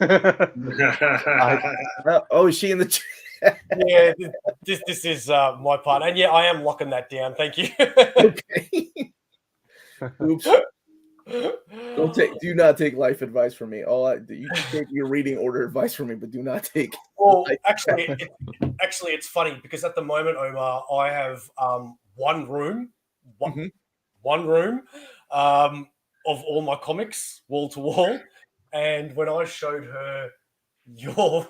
Is she in the chat? Yeah, this is my part, and yeah, I am locking that down. Thank you. Okay. Oops. Do not take life advice from me. You can take your reading order advice from me, but do not take. Well, actually, it's funny because at the moment, Omar, I have one room of all my comics, wall to wall. And when I showed her your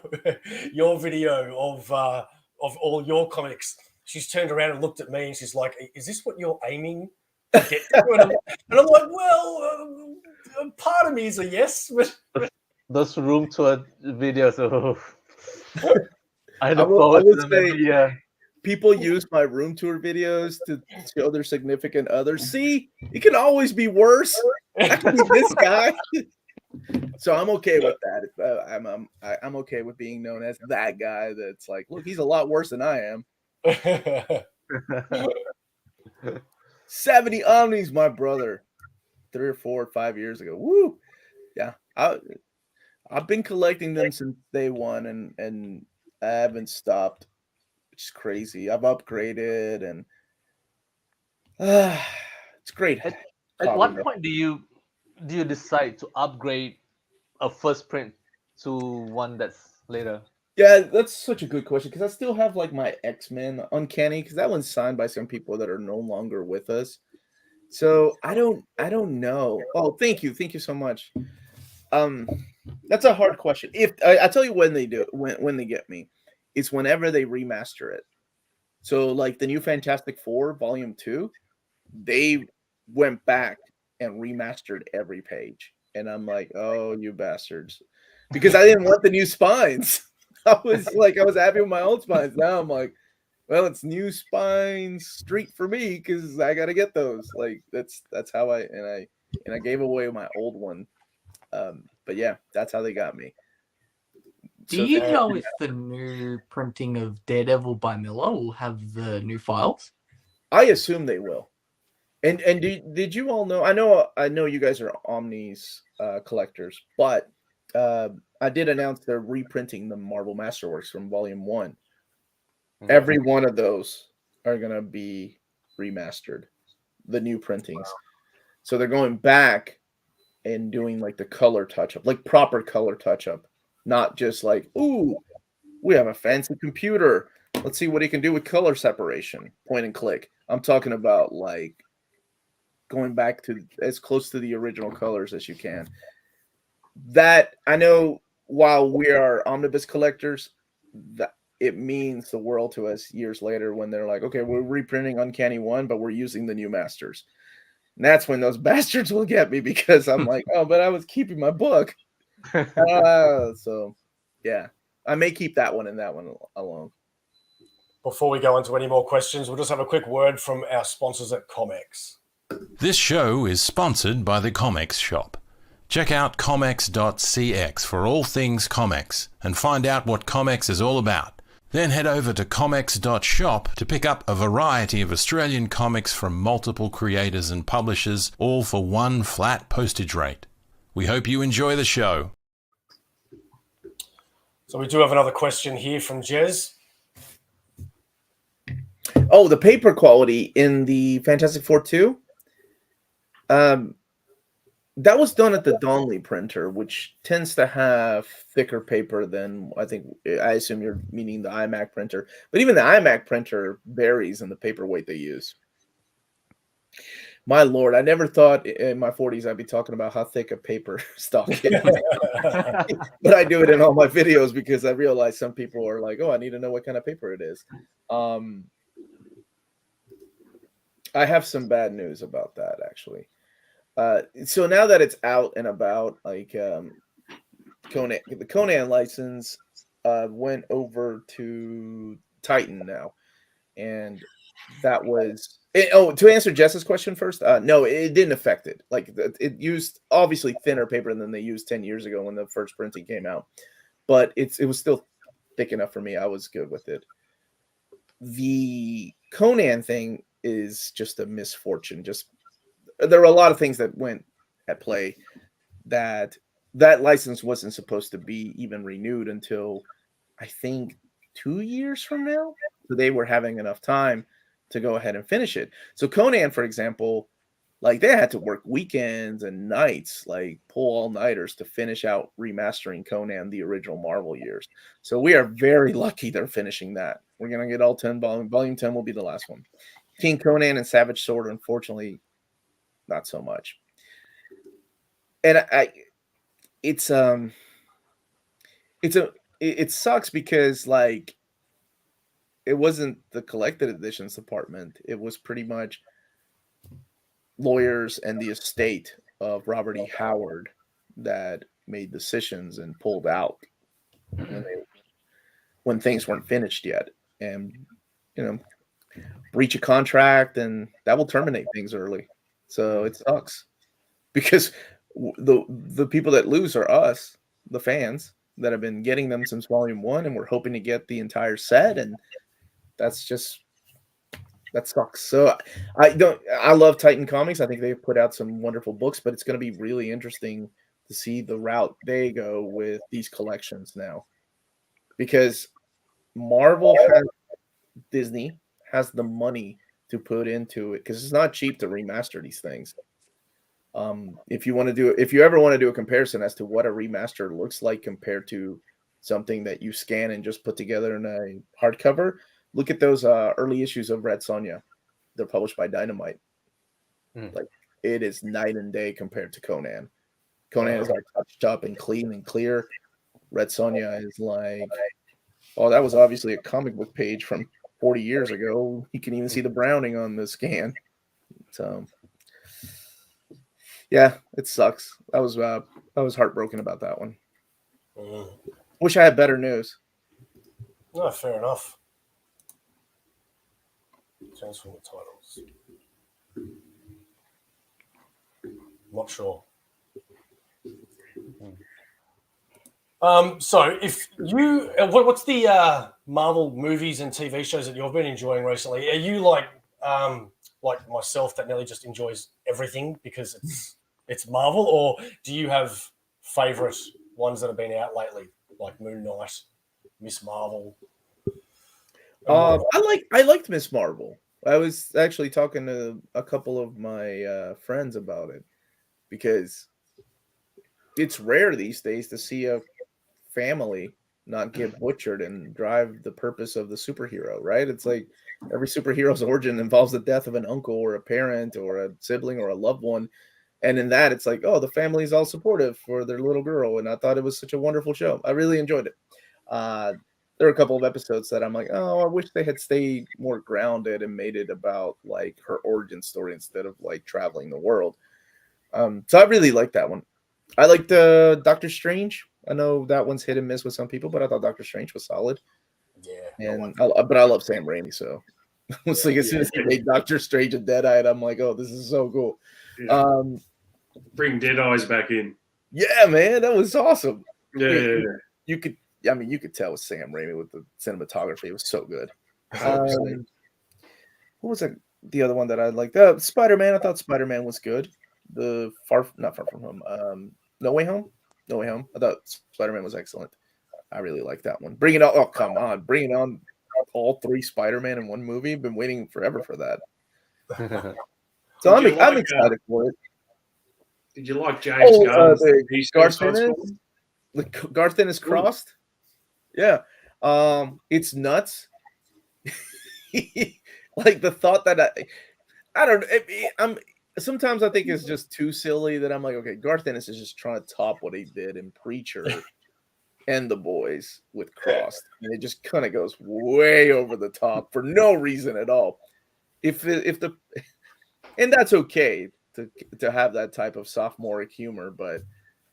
video of all your comics, she's turned around and looked at me and she's like, "Is this what you're aiming to get to?" And I'm like, "Well, part of me is a yes, but those room tour videos." I look forward to them. Yeah. People use my room tour videos to show their significant others. See, it can always be worse. I can be this guy. So I'm okay with that. I'm okay with being known as that guy. That's like, look, he's a lot worse than I am. 70 Omnis, my brother, 3 or 4 or 5 years ago. Woo! Yeah, I've been collecting them since day one, and I haven't stopped. Which is crazy. I've upgraded, and it's great. At what point do you decide to upgrade a first print to one that's later? Yeah, that's such a good question, because I still have like my X-Men Uncanny, because that one's signed by some people that are no longer with us. So I don't know. Oh, thank you so much. That's a hard question. If I tell you when they do it, when they get me, it's whenever they remaster it. So like the new Fantastic Four Volume 2, they went back and remastered every page. And I'm like, oh, you bastards. Because I didn't want the new spines. I was happy with my old spines. Now I'm like, well, it's new spines street for me because I gotta get those. Like that's how I gave away my old one. But yeah, that's how they got me. Do So you know if the new printing of Daredevil by Miller will have the new files? I assume they will. And did you all know? I know you guys are Omni's collectors, but I did announce they're reprinting the Marvel Masterworks from Volume 1. Every one of those are gonna be remastered, the new printings. So they're going back and doing like the color touch up, like proper color touch up, not just like, ooh, we have a fancy computer. Let's see what he can do with color separation, point and click. I'm talking about like going back to as close to the original colors as you can. That I know while we are omnibus collectors, that it means the world to us years later when they're like, okay, we're reprinting Uncanny 1, but we're using the new masters. And that's when those bastards will get me because I'm like, oh, but I was keeping my book. So, yeah, I may keep that one and that one alone. Before we go into any more questions, we'll just have a quick word from our sponsors at Comx. This show is sponsored by the Comx shop. Check out comx.cx for all things Comx and find out what Comx is all about. Then head over to comx.shop to pick up a variety of Australian comics from multiple creators and publishers, all for one flat postage rate. We hope you enjoy the show. So we do have another question here from Jez. Oh, the paper quality in the Fantastic Four 2? That was done at the Donnelly printer, which tends to have thicker paper than I assume you're meaning the iMac printer. But even the iMac printer varies in the paper weight they use. My Lord, I never thought in my 40s I'd be talking about how thick a paper stock is. But I do it in all my videos because I realize some people are like, oh, I need to know what kind of paper it is. I have some bad news about that, actually. So now that it's out and about, like Conan, the Conan license went over to Titan now, and that was to answer Jess's question first. No, it didn't affect it. Like it used obviously thinner paper than they used 10 years ago when the first printing came out, but it was still thick enough for me. I was good with it. The Conan thing is just a misfortune. There were a lot of things that went at play that license wasn't supposed to be even renewed until I think 2 years from now. So they were having enough time to go ahead and finish it. So Conan, for example, like they had to work weekends and nights, like pull all-nighters to finish out remastering Conan the original Marvel years. So we are very lucky they're finishing that. We're going to get all 10 volume 10 will be the last one. King Conan and Savage Sword, unfortunately, not so much. And it sucks because like it wasn't the collected editions department. It was pretty much lawyers and the estate of Robert E. Howard that made decisions and pulled out when things weren't finished yet. And breach a contract, and that will terminate things early. So it sucks because the people that lose are us, the fans that have been getting them since volume 1, and we're hoping to get the entire set, and that sucks. So I love Titan Comics. I think they've put out some wonderful books, but it's going to be really interesting to see the route they go with these collections now, because Disney has the money to put into it, because it's not cheap to remaster these things. If you ever want to do a comparison as to what a remaster looks like compared to something that you scan and just put together in a hardcover, look at those early issues of Red Sonja. They're published by Dynamite. Like it is night and day compared to Conan. Conan is like touched up and clean and clear. Red Sonja is like, oh, that was obviously a comic book page from 40 years ago. You can even see the browning on the scan. So Yeah, it sucks. I was heartbroken about that one. Mm. Wish I had better news. No, fair enough. Transformer titles. Not sure. So if you, what's the Marvel movies and TV shows that you've been enjoying recently? Are you like myself that nearly just enjoys everything because it's Marvel, or do you have favorite ones that have been out lately, like Moon Knight, Miss Marvel? I liked Miss Marvel. I was actually talking to a couple of my friends about it because it's rare these days to see a family not get butchered and drive the purpose of the superhero, right? It's like every superhero's origin involves the death of an uncle or a parent or a sibling or a loved one. And in that, it's like, oh, the family's all supportive for their little girl. And I thought it was such a wonderful show. I really enjoyed it. There were a couple of episodes that I'm like, oh, I wish they had stayed more grounded and made it about like her origin story instead of like traveling the world. So I really liked that one. I liked Doctor Strange. I know that one's hit and miss with some people, but I thought Doctor Strange was solid. Yeah, But I love Sam Raimi, so it's like as soon as he made Doctor Strange a Deadite, I'm like, oh, this is so cool. Yeah. Bring Dead Eyes back in. Yeah, man, that was awesome. Yeah. You could tell with Sam Raimi with the cinematography. It was so good. What was the other one that I liked? Spider-Man. I thought Spider-Man was good. Not Far From Home. No Way Home. No Way Home. I thought Spider-Man was excellent. I really like that one. Bring it on! Oh, come on! Bring it on! All three Spider-Man in one movie. Been waiting forever for that. So I'm excited for it. Did you like James Gunn's Garth Ennis? The Garth Ennis Crossed? Yeah. It's nuts. Like the thought that I don't know. Sometimes I think it's just too silly that I'm like, okay, Garth Ennis is just trying to top what he did in Preacher and The Boys with Crossed. And it just kind of goes way over the top for no reason at all. And that's okay to have that type of sophomoric humor, but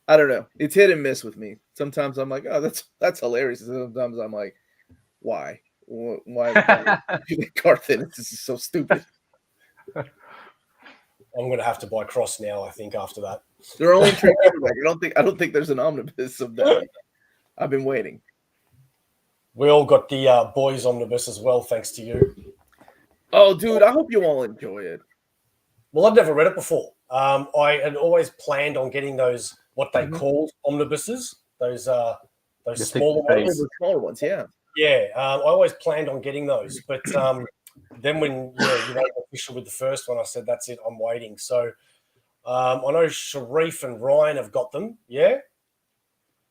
I don't know. It's hit and miss with me. Sometimes I'm like, oh, that's hilarious. And sometimes I'm like, why? Why Garth Ennis? This is so stupid. I'm going to have to buy Cross now, I think, after that. They're only trade paperback. I don't think there's an omnibus of that. I've been waiting. We all got the Boys omnibus as well, thanks to you. Oh, dude, I hope you all enjoy it. Well, I've never read it before. I had always planned on getting those, what they called omnibuses, those smaller ones. The smaller ones, yeah. Yeah, I always planned on getting those, but then when you made official with the first one, I said, that's it, I'm waiting. So I know Sharif and Ryan have got them, yeah?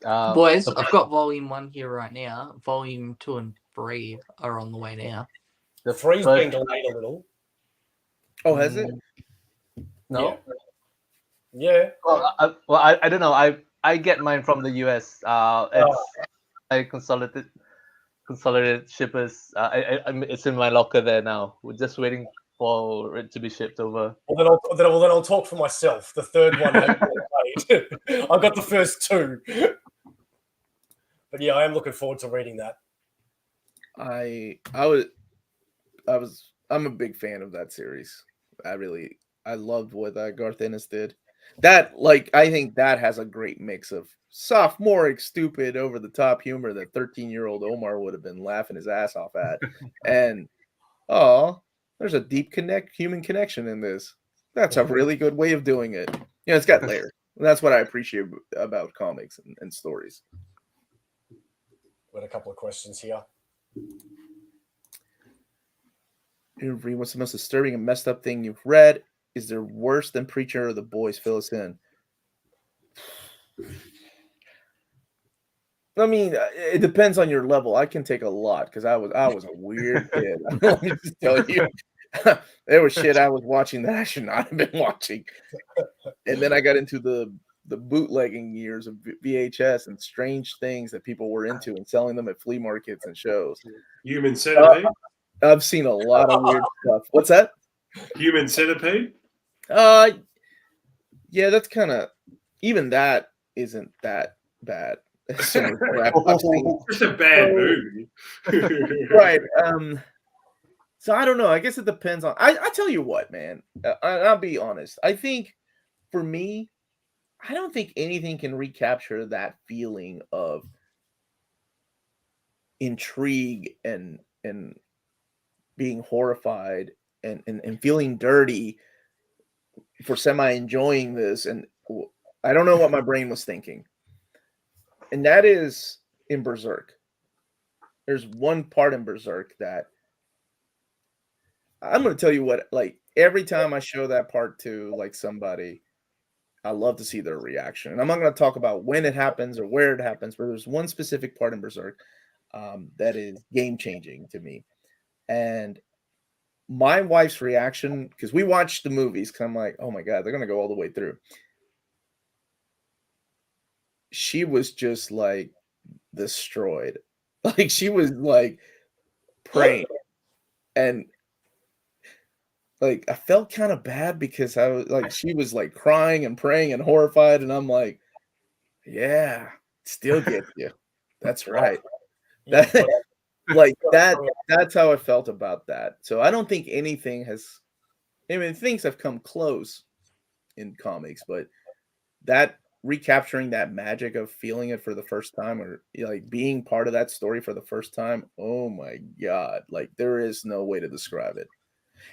Boys, I've got volume 1 here right now. Volume 2 and 3 are on the way now. The 3's been delayed a little. Oh, has it? No. Yeah. Well, I don't know. I get mine from the US. I consolidated shippers. It's in my locker there now. We're just waiting for it to be shipped over. Well, then I'll talk for myself. The third one hasn't been delayed. I've got the first 2. But yeah, I am looking forward to reading that. I'm a big fan of that series. I loved what Garth Ennis did. I think that has a great mix of sophomoric, stupid, over the top humor that 13-year-old Omar would have been laughing his ass off at. And there's a deep human connection in this. That's a really good way of doing it. It's got layers. And that's what I appreciate about comics and stories. Got a couple of questions here. What's the most disturbing and messed up thing you've read? Is there worse than Preacher or The Boys? Fill us in. I mean, it depends on your level. I can take a lot because I was a weird kid. Let me just tell you, there was shit I was watching that I should not have been watching. And then I got into the bootlegging years of VHS and strange things that people were into and selling them at flea markets and shows. Human Centipede? I've seen a lot of weird stuff. What's that? Human Centipede? Yeah, that's kind of even that isn't that bad. So I've seen Just a bad movie. right. So I don't know. I guess it depends on. I tell you what, man. I'll be honest. I think for me, I don't think anything can recapture that feeling of intrigue and being horrified and feeling dirty for semi enjoying this. And I don't know what my brain was thinking. And that is in Berserk. There's one part in Berserk that I'm going to tell you what, like every time I show that part to like somebody, I love to see their reaction. And I'm not going to talk about when it happens or where it happens, but there's one specific part in Berserk that is game changing to me. And my wife's reaction, because we watched the movies, because I'm like, oh my God, they're going to go all the way through. She was just like destroyed. Like she was like praying. And like I felt kind of bad because I was like, she was like crying and praying and horrified. And I'm like, yeah, still gets you. That's right. That, like that's how I felt about that. So I don't think anything has, I mean, things have come close in comics, but that recapturing that magic of feeling it for the first time or like being part of that story for the first time, oh my God, like there is no way to describe it.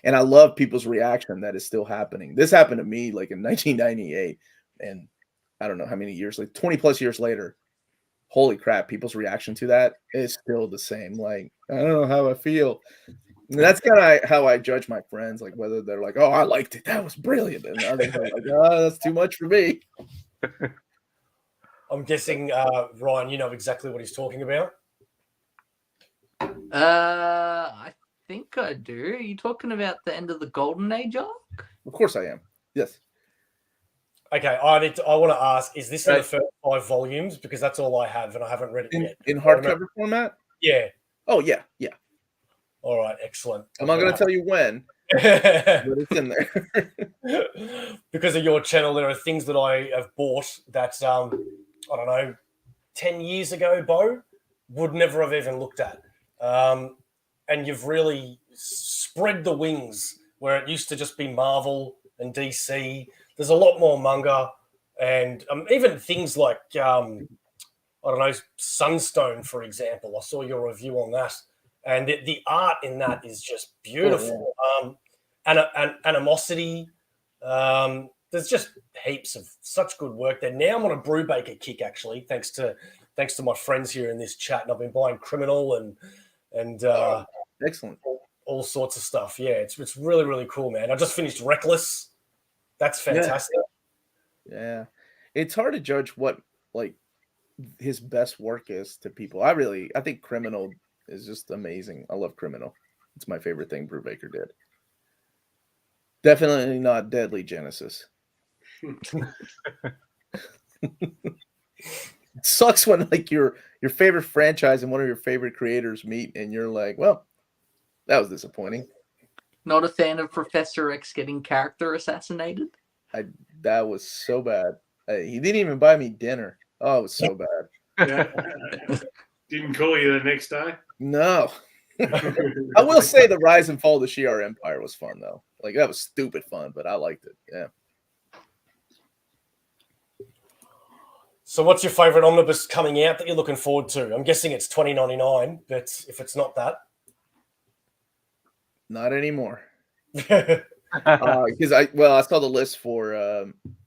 And I love people's reaction that is still happening. This happened to me like in 1998, and I don't know how many years, like 20 plus years later. Holy crap, people's reaction to that is still the same. Like, I don't know how I feel. And that's kind of how I judge my friends, like whether they're like, oh, I liked it. That was brilliant. And others are like, oh, that's too much for me. I'm guessing, Ryan, you know exactly what he's talking about. I think I do. Are you talking about the end of the Golden Age arc? Of course I am. Yes. Okay, I want to ask: is this in the first 5 volumes? Because that's all I have, and I haven't read it yet. In hardcover format? Yeah. Oh yeah, yeah. All right, excellent. I'm not going to tell you when, but it's in there. Because of your channel, there are things that I have bought that I don't know, 10 years ago, Bo would never have even looked at. And you've really spread the wings where it used to just be Marvel and DC. There's a lot more manga and even things like, I don't know, Sunstone, for example. I saw your review on that. And the art in that is just beautiful. Animosity. There's just heaps of such good work there. Now I'm on a Brubaker kick, actually, thanks to my friends here in this chat. And I've been buying Criminal and excellent. All sorts of stuff. Yeah, it's really, really cool, man. I just finished Reckless. That's fantastic. Yeah. It's hard to judge what like his best work is to people. I think Criminal is just amazing. I love Criminal. It's my favorite thing Brubaker did. Definitely not Deadly Genesis. It sucks when like your favorite franchise and one of your favorite creators meet and you're like, well, that was disappointing. Not a fan of Professor X getting character assassinated? That was so bad. He didn't even buy me dinner. Oh, it was so bad. Yeah. Didn't call you the next day? No. I will say the Rise and Fall of the Shi'ar Empire was fun, though. Like, that was stupid fun, but I liked it. Yeah. So what's your favorite omnibus coming out that you're looking forward to? I'm guessing it's $20.99, but if it's not that. Not anymore. Because I saw the list for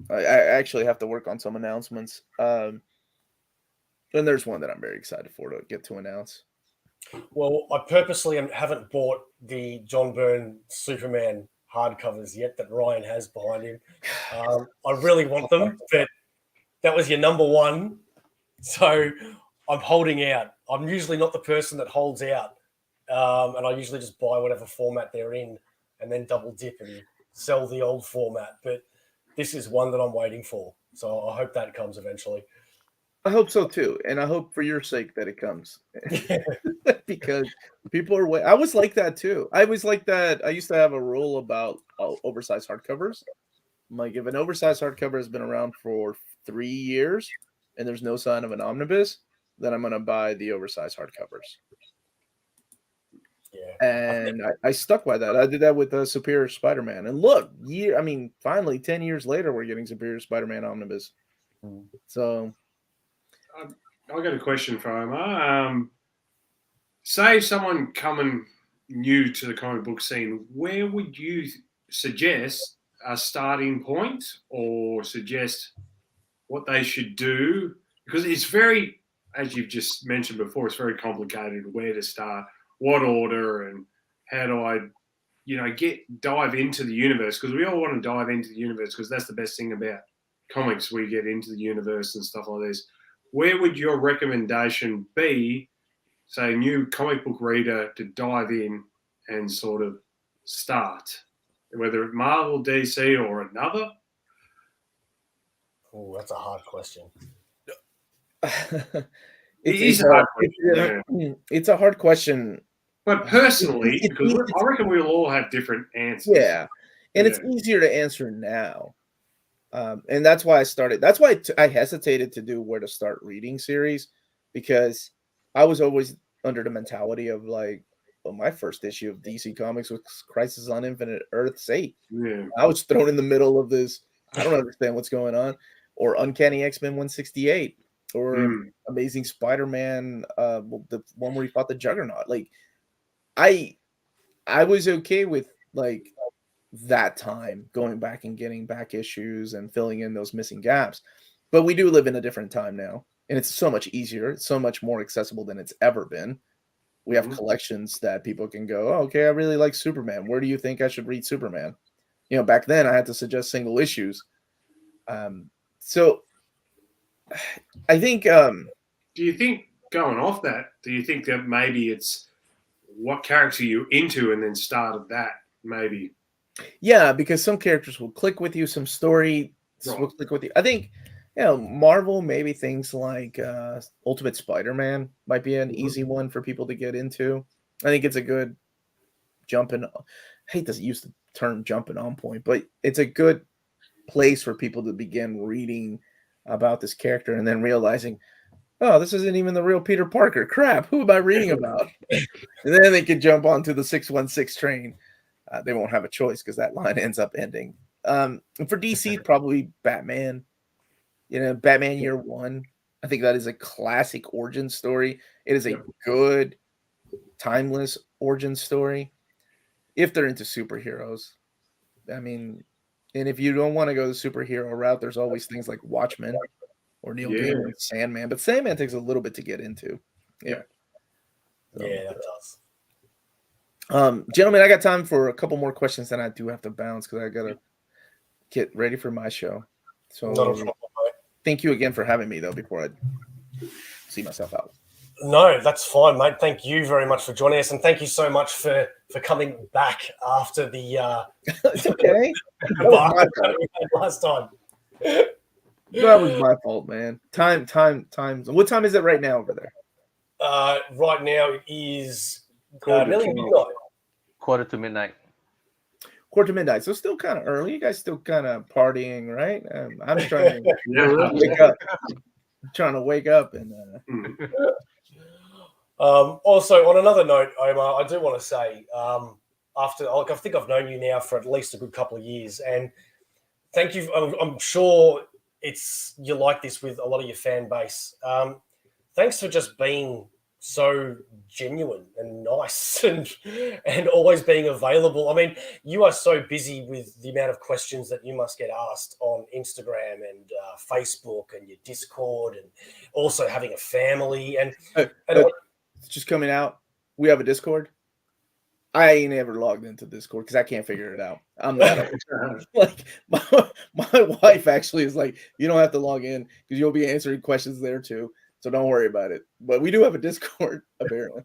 I actually have to work on some announcements. And there's one that I'm very excited for to get to announce. Well, I purposely haven't bought the John Byrne Superman hardcovers yet that Ryan has behind him. I really want them, but that was your number one. So I'm holding out. I'm usually not the person that holds out. And I usually just buy whatever format they're in and then double dip and sell the old format. But this is one that I'm waiting for. So I hope that comes eventually. I hope so too. And I hope for your sake that it comes. Because people are I was like that too. I was like that. I used to have a rule about oversized hardcovers. Like if an oversized hardcover has been around for 3 years and there's no sign of an omnibus, then I'm gonna buy the oversized hardcovers. Yeah. And I stuck by that. I did that with Superior Spider-Man. And look, finally 10 years later, we're getting Superior Spider-Man omnibus. So I got a question for Omar. Say someone coming new to the comic book scene, where would you suggest a starting point or suggest what they should do? Because it's very, as you've just mentioned before, it's very complicated where to start, what order, and how do I, dive into the universe, because we all want to dive into the universe because that's the best thing about comics. We get into the universe and stuff like this. Where would your recommendation be, say, a new comic book reader to dive in and sort of start, whether it's Marvel, DC, or another? Oh, that's a hard question. it's a hard question. But personally, because I reckon we'll all have different answers. Yeah, and it's easier to answer now. And that's why I started. That's why I hesitated to do Where to Start Reading series, because I was always under the mentality of like, well, my first issue of DC Comics was Crisis on Infinite Earths 8. Yeah. I was thrown in the middle of this. I don't understand what's going on. Or Uncanny X-Men 168, or Amazing Spider-Man, the one where he fought the Juggernaut. Like, I was okay with like that time going back and getting back issues and filling in those missing gaps. But we do live in a different time now, and it's so much easier. It's so much more accessible than it's ever been. We have collections that people can go, oh, okay, I really like Superman. Where do you think I should read Superman? Back then I had to suggest single issues. So I think. Do you think, going off that, do you think that maybe it's what character you're into and then start at that, maybe? Yeah, because some characters will click with you, some story will click with you. I think, Marvel, maybe things like Ultimate Spider-Man might be an easy one for people to get into. I think it's a good jumping. I hate to use the term jumping on point, but it's a good place for people to begin reading about this character and then realizing, oh, this isn't even the real Peter Parker. Crap, who am I reading about? And then they could jump onto the 616 train. They won't have a choice because that line ends up ending. And for DC, probably Batman. Batman Year One. I think that is a classic origin story. It is a good, timeless origin story. If they're into superheroes. I mean, and if you don't want to go the superhero route, there's always things like Watchmen or Neil Gaiman's Sandman. But Sandman takes a little bit to get into. Yeah. Yeah, that does. Gentlemen, I got time for a couple more questions, then I do have to bounce because I gotta get ready for my show. So thank you again for having me, though, before I see myself out. No, that's fine, mate. Thank you very much for joining us, and thank you so much for coming back after the it's okay. Last time. That was my fault, man. Time. What time is it right now over there? Right now it is nearly midnight. Quarter to midnight. So still kind of early. You guys still kind of partying, right? I'm trying to wake up. I'm trying to wake up and. Also, on another note, Omar, I do want to say, I think I've known you now for at least a good couple of years, and thank you. I'm sure you're like this with a lot of your fan base. Thanks for just being so genuine and nice and always being available. I mean, you are so busy with the amount of questions that you must get asked on Instagram and Facebook and your Discord, and also having a family. And it's just coming out. We have a Discord. I ain't ever logged into Discord because I can't figure it out. I'm not like my wife actually is like, you don't have to log in because you'll be answering questions there too. So don't worry about it. But we do have a Discord, apparently.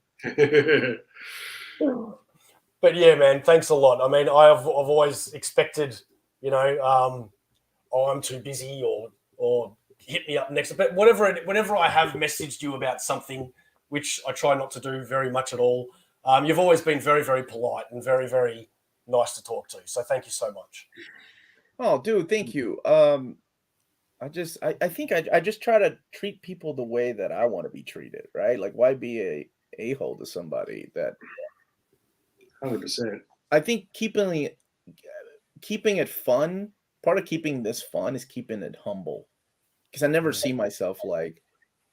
But yeah, man, thanks a lot. I mean, I've always expected, I'm too busy or hit me up next. But whenever I have messaged you about something, which I try not to do very much at all, you've always been very, very polite and very, very nice to talk to. So thank you so much. Oh, dude, thank you. I think I just try to treat people the way that I want to be treated, right? Like, why be a hole to somebody that 100%. I think keeping it fun. Part of keeping this fun is keeping it humble, because I never see myself like,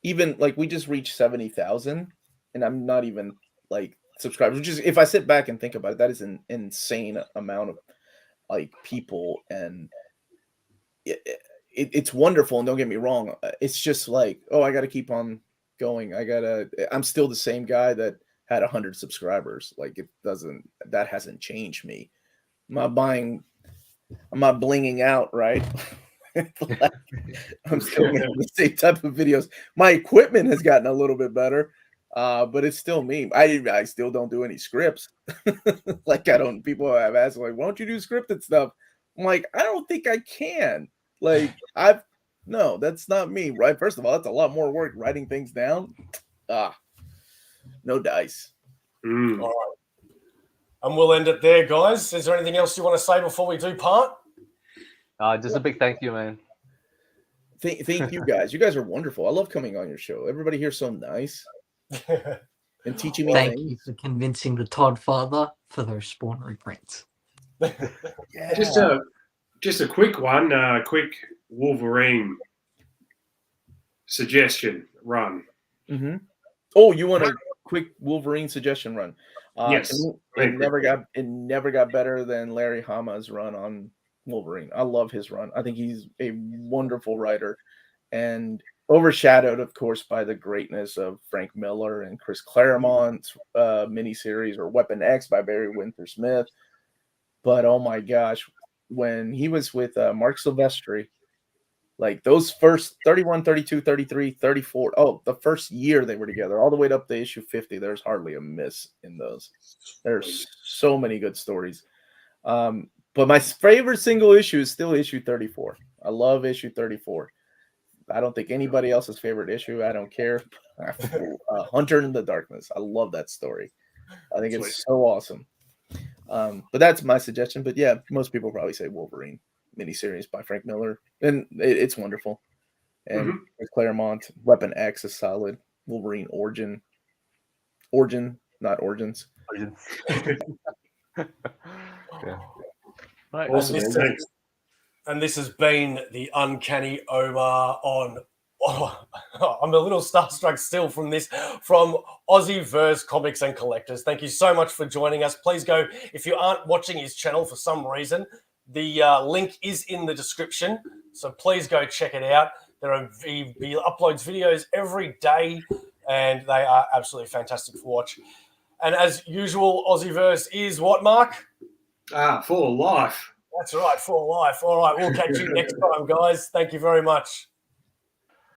even like we just reached 70,000, and I'm not even like subscribers. Which is, if I sit back and think about it, that is an insane amount of like people, and it's wonderful. And don't get me wrong, it's just like, oh, I got to keep on going. I'm still the same guy that had 100 subscribers. Like, that hasn't changed me. I'm not blinging out, right? Like, I'm still making the same type of videos. My equipment has gotten a little bit better, but it's still me. I still don't do any scripts. Like, people have asked, like, why don't you do scripted stuff? I'm like, I don't think I can. Like, no, that's not me, right? First of all, that's a lot more work writing things down. No dice. All right. And we'll end it there, guys. Is there anything else you want to say before we do part? Just a big thank you, man. Thank you guys. You guys are wonderful. I love coming on your show. Everybody here's so nice and teaching me Thank things. you for convincing the Todd father for those Spawn reprints. Yeah. Just a quick one. Quick Wolverine suggestion run. Mm-hmm. Oh, you want a quick Wolverine suggestion run? Yes. It never got better than Larry Hama's run on Wolverine. I love his run. I think he's a wonderful writer, and overshadowed, of course, by the greatness of Frank Miller and Chris Claremont's miniseries, or Weapon X by Barry Windsor Smith. But oh my gosh, when he was with Mark Silvestri, like those first 31, 32, 33, 34, the first year they were together, all the way up to issue 50, there's hardly a miss in those. There's so many good stories. But my favorite single issue is still issue 34. I love issue 34. I don't think anybody else's favorite issue. I don't care. Hunter in the Darkness. I love that story. I think it's so awesome. But that's my suggestion. But yeah, most people probably say Wolverine miniseries by Frank Miller, and it's wonderful. And Claremont, Weapon X is solid. Wolverine Origin, not Origins. Yeah. Right. Awesome. Thanks. And this has been the Uncanny Omar on. Oh, I'm a little starstruck still from AussieVerse Comics and Collectors. Thank you so much for joining us. Please go, if you aren't watching his channel for some reason, the link is in the description. So please go check it out. He uploads videos every day, and they are absolutely fantastic to watch. And as usual, AussieVerse is what, Mark? For life. That's right, for life. All right, we'll catch you next time, guys. Thank you very much.